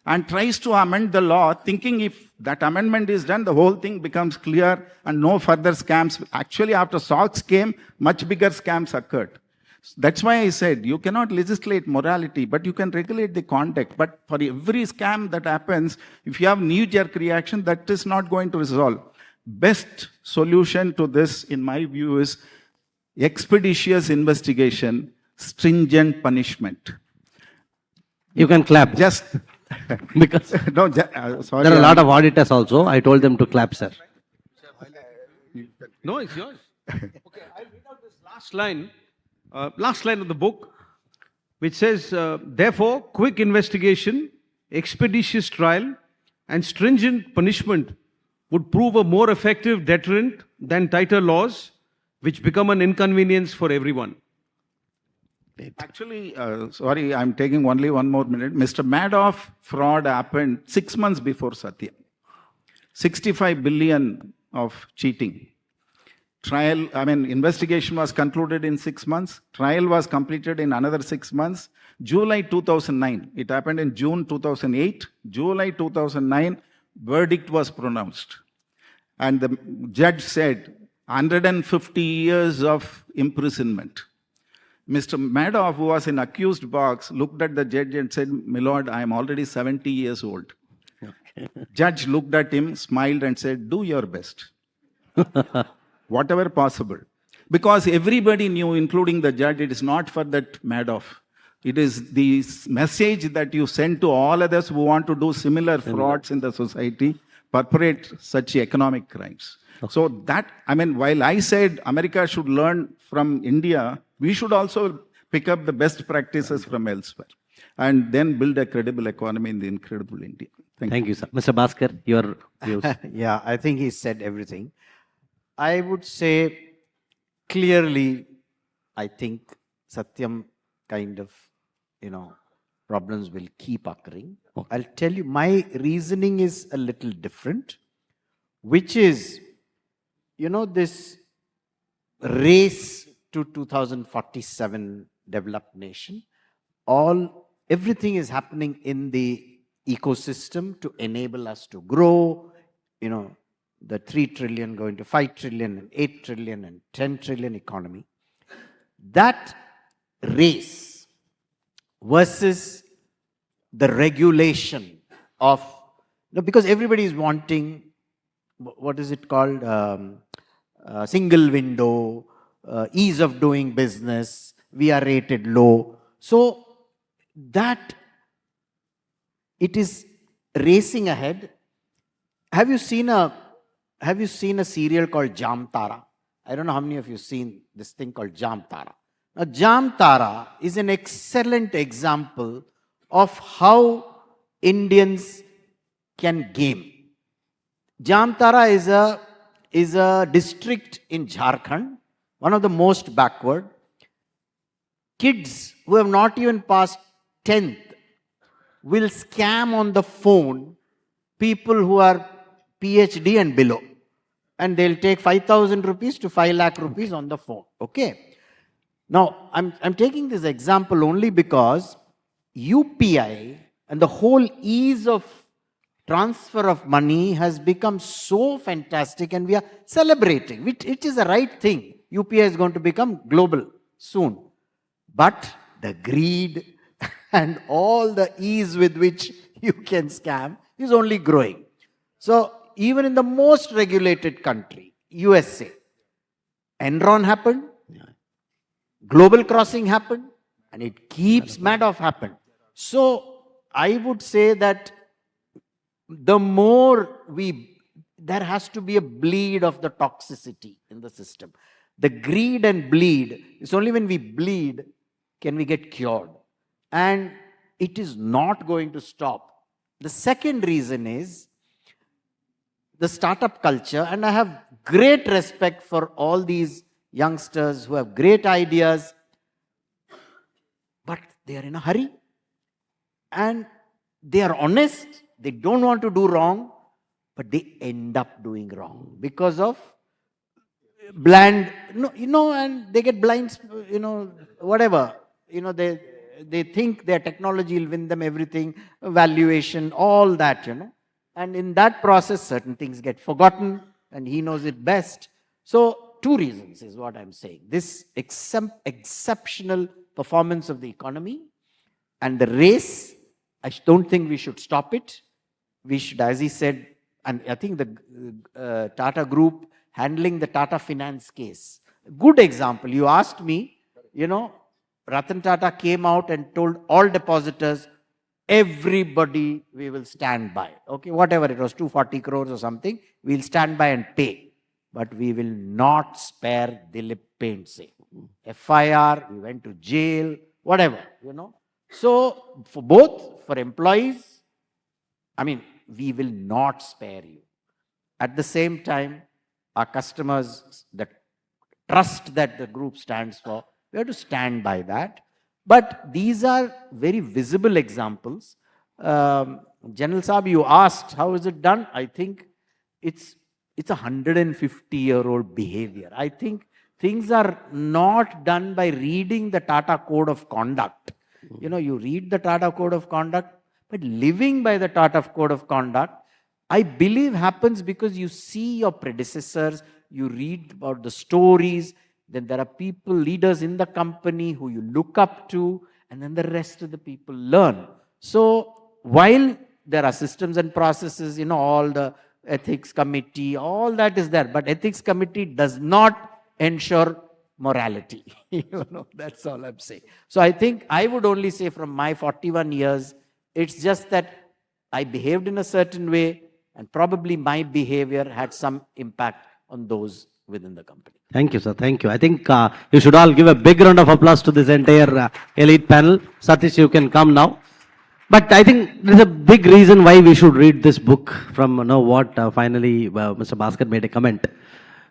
and tries to amend the law, thinking if that amendment is done, the whole thing becomes clear and no further scams. Actually, after SOX came, much bigger scams occurred. That's why I said, you cannot legislate morality, but you can regulate the conduct. But for every scam that happens, if you have knee-jerk reaction, that is not going to resolve. Best solution to this, in my view, is expeditious investigation, stringent punishment. You can clap. Just because no, sorry, there are a lot of auditors also. I told them to clap, sir. No, it's yours. Okay, I'll read out this last line of the book, which says, therefore, quick investigation, expeditious trial, and stringent punishment would prove a more effective deterrent than tighter laws, which become an inconvenience for everyone. Actually, sorry, I'm taking only one more minute. Mr. Madoff fraud happened 6 months before Satyam. 65 billion of cheating. Investigation was concluded in 6 months. Trial was completed in another 6 months. July 2009. It happened in June 2008. July 2009, verdict was pronounced. And the judge said, 150 years of imprisonment. Mr. Madoff, who was in accused box, looked at the judge and said, my lord, I am already 70 years old. Okay. Judge looked at him, smiled and said, do your best. Whatever possible. Because everybody knew, including the judge, it is not for that Madoff. It is the message that you send to all others who want to do similar frauds in the society, perpetrate such economic crimes. So that, I mean, while I said America should learn from India, we should also pick up the best practices from elsewhere and then build a credible economy in the incredible India. Thank you, sir. Mr. Bhaskar, your views. Yeah, I think he said everything. I would say clearly, I think Satyam kind of, problems will keep occurring. I'll tell you, my reasoning is a little different, which is, this race to 2047 developed nation, everything is happening in the ecosystem to enable us to grow, the 3 trillion going to 5 trillion and 8 trillion and 10 trillion economy. That race versus the regulation of, because everybody is wanting, what is it called, single window, ease of doing business, we are rated low. So that it is racing ahead. Have you seen a serial called Jam Tara? I don't know how many of you have seen this thing called Jam Tara. Now, Jam Tara is an excellent example of how Indians can game. Jam Tara is a district in Jharkhand, one of the most backward. Kids who have not even passed 10th will scam on the phone people who are PhD and below. And they'll take 5,000 rupees to 5 lakh rupees on the phone. Okay. Now, I'm taking this example only because UPI and the whole ease of transfer of money has become so fantastic and we are celebrating. It is the right thing. UPI is going to become global soon. But the greed and all the ease with which you can scam is only growing. So, even in the most regulated country, USA, Enron happened, Global Crossing happened, and it keeps Madoff happened. So, I would say that the more there has to be a bleed of the toxicity in the system. The greed and bleed, it's only when we bleed can we get cured. And it is not going to stop. The second reason is the startup culture, and I have great respect for all these youngsters who have great ideas, but they are in a hurry. And they are honest, they don't want to do wrong, but they end up doing wrong because of bland, and they get blind, whatever. They think their technology will win them everything, valuation, all that, And in that process, certain things get forgotten, and he knows it best. So, 2 reasons is what I'm saying. This exceptional performance of the economy and the race, I don't think we should stop it. We should, as he said, and I think the Tata Group handling the Tata Finance case. Good example. You asked me, Ratan Tata came out and told all depositors, everybody we will stand by. Okay, whatever it was, 240 crores or something, we'll stand by and pay. But we will not spare Dilip Painse. FIR, we went to jail, whatever, So, for employees, we will not spare you. At the same time, our customers, the trust that the group stands for, we have to stand by that. But these are very visible examples. General Saab, you asked, how is it done? I think it's a 150-year-old behavior. I think things are not done by reading the Tata Code of Conduct. You read the Tata Code of Conduct, but living by the Tata Code of Conduct, I believe happens because you see your predecessors, you read about the stories, then there are people, leaders in the company who you look up to, and then the rest of the people learn. So, while there are systems and processes, all the ethics committee, all that is there, but ethics committee does not ensure morality. That's all I'm saying. So I think I would only say from my 41 years, it's just that I behaved in a certain way, and probably my behavior had some impact on those within the company. Thank you, sir. Thank you. I think you should all give a big round of applause to this entire elite panel. Satish, you can come now. But I think there's a big reason why we should read this book from what finally Mr. Bhaskar made a comment.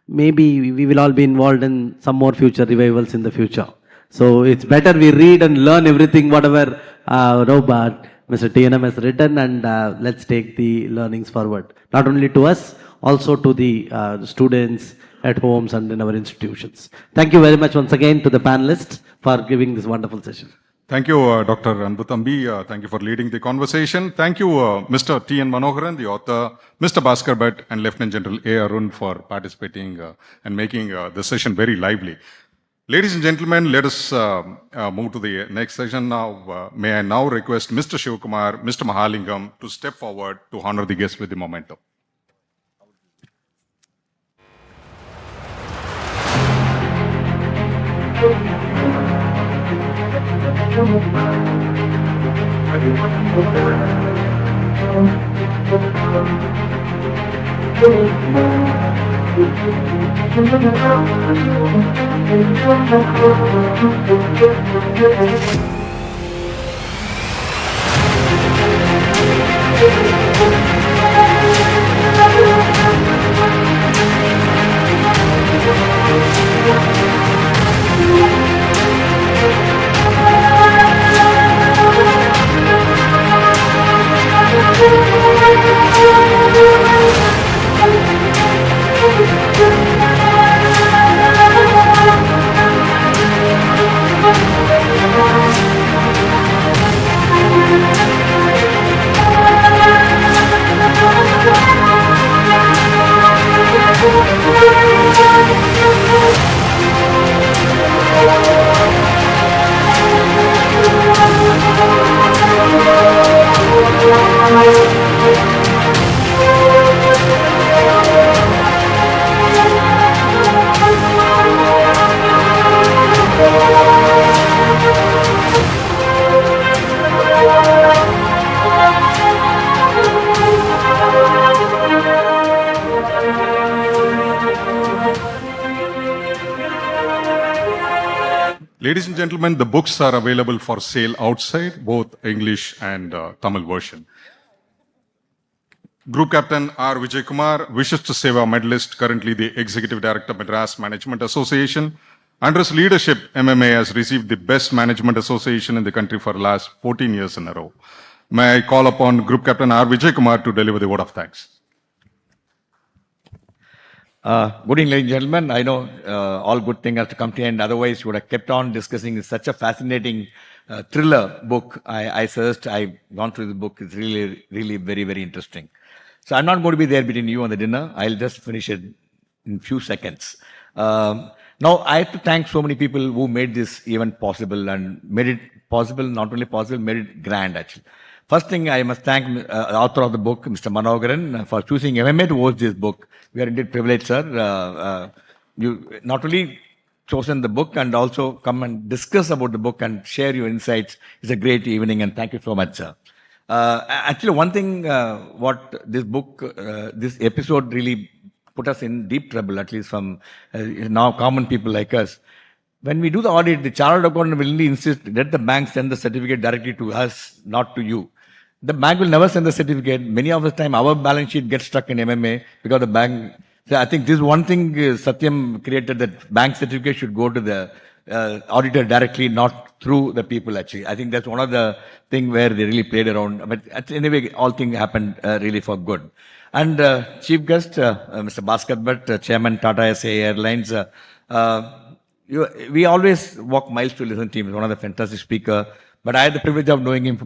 Maybe we will all be involved in some more future revivals in the future. So it's better we read and learn everything, whatever but Mr. TNM has written, and let's take the learnings forward. Not only to us, also to the students at homes and in our institutions. Thank you very much once again to the panelists for giving this wonderful session. Thank you, Dr. Anbuthambi. Thank you for leading the conversation. Thank you, Mr. T N Manoharan, the author, Mr. Bhaskar Bhat, and Lieutenant General A. Arun for participating and making the session very lively. Ladies and gentlemen, let us move to the next session now. May I now request Mr. Shivakumar, Mr. Mahalingam to step forward to honor the guests with the memento. Ladies and gentlemen, the books are available for sale outside, both English and Tamil version. Group Captain R. Vijay Kumar, Wishes to Seva medalist, currently the Executive Director, Madras Management Association. Under his leadership, MMA has received the Best Management Association in the country for the last 14 years in a row. May I call upon Group Captain R. Vijay Kumar to deliver the word of thanks. Good evening, ladies and gentlemen. I know all good things have to come to an end. Otherwise, you would have kept on discussing such a fascinating thriller book. I suggest I've gone through the book. It's really very, very interesting. So I'm not going to be there between you and the dinner. I'll just finish it in a few seconds. Now, I have to thank so many people who made this event possible and made it possible, not only possible, made it grand, actually. First thing, I must thank the author of the book, Mr. Manoharan, for choosing MMA to host this book. We are indeed privileged, sir. You not only chosen the book and also come and discuss about the book and share your insights. It's a great evening, and thank you so much, sir. Actually, one thing, what this book, this episode really put us in deep trouble, at least from now common people like us. When we do the audit, the chartered accountant will only insist that the bank send the certificate directly to us, not to you. The bank will never send the certificate. Many of the time, our balance sheet gets stuck in MMA because the bank. So I think this one thing Satyam created, that bank certificate should go to the auditor directly, not through the people. Actually, I think that's one of the thing where they really played around. But anyway, all things happened really for good. And chief guest, Mr. Bhaskar Bhat, Chairman Tata SA Airlines. We always walk miles to listen to him. He's one of the fantastic speaker. But I had the privilege of knowing him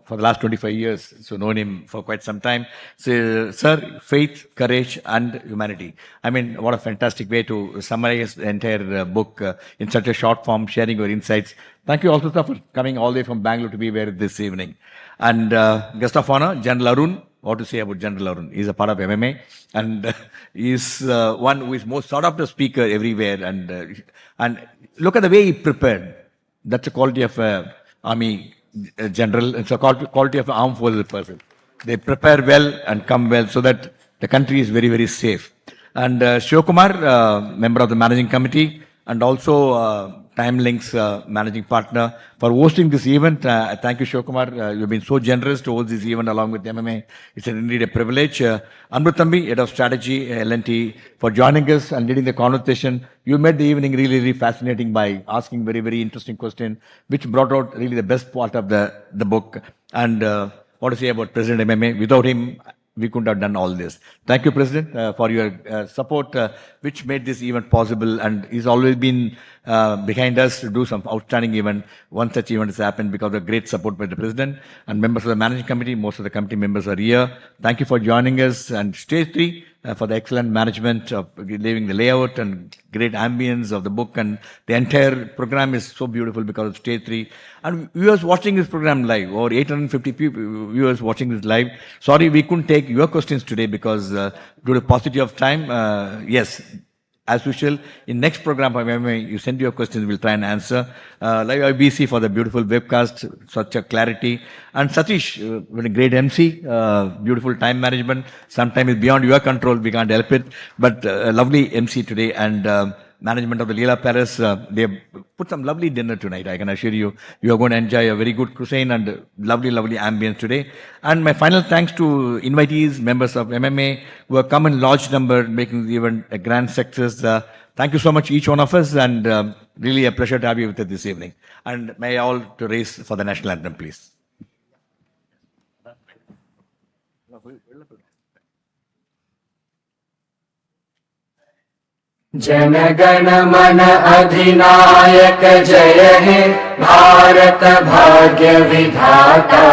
for the last 25 years, so known him for quite some time. So, sir, faith, courage, and humanity. I mean, what a fantastic way to summarize the entire book in such a short form, sharing your insights. Thank you also, sir, for coming all the way from Bangalore to be here this evening. And guest of honor, General Arun, what to say about General Arun. He's a part of MMA, and he's one who is most sought after speaker everywhere. And look at the way he prepared. That's a quality of army general. It's a quality of an armed forces person. They prepare well and come well so that the country is very, very safe. And Shivakumar, member of the managing committee, and also Time Link's managing partner, for hosting this event. Thank you, Shivakumar. You've been so generous to host this event along with MMA. It's indeed a privilege. Amrutambi, head of strategy, LNT, for joining us and leading the conversation. You made the evening really, really fascinating by asking very, very interesting question, which brought out really the best part of the book. And what to say about President MMA? Without him, we couldn't have done all this. Thank you, President, for your support, which made this event possible. And he's always been behind us to do some outstanding event. One such event has happened because of great support by the President and members of the managing committee. Most of the committee members are here. Thank you for joining us. And stage 3, for the excellent management of leaving the layout and great ambience of the book. And the entire program is so beautiful because of stage 3. And viewers watching this program live, over 850 people, viewers watching this live. Sorry, we couldn't take your questions today because due to paucity of time, yes, as usual, in next program, you send your questions, we'll try and answer. Live IBC for the beautiful webcast, such a clarity. And Satish, with a great MC, beautiful time management. Sometimes it's beyond your control, we can't help it. But lovely MC today, and management of the Leela Palace, they have put some lovely dinner tonight. I can assure you, you are going to enjoy a very good cuisine and lovely, lovely ambience today. And my final thanks to invitees, members of MMA, who have come in large number, making the event a grand success. Thank you so much, each one of us, and really a pleasure to have you with us this evening. And may I all to raise for the national anthem, please. Jana Gana मन अधिनायक जय हे भारत भाग्य विधाता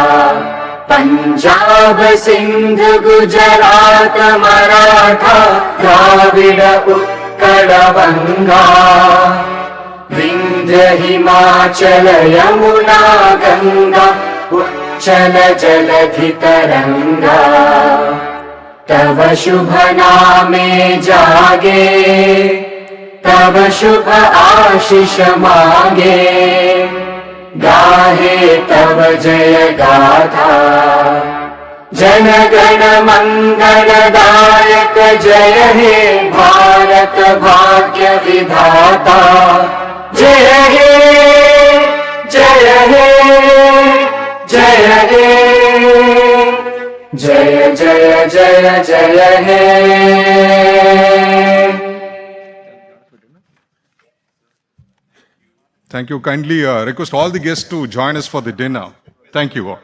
पंजाब सिंध गुजरात मराठा द्राविड उत्कल बंगा विंध्य हिमाचल यमुना गंगा उच्चल जलधि तरंगा तव शुभ नामे जागे तव शुभ आशीष मांगे गाहे तव जय गाथा जन गण मंगल दायक जय हे भारत भाग्य विधाता जय हे जय हे जय हे जय जय जय जय हे Thank you. Kindly request all the guests to join us for the dinner. Thank you all.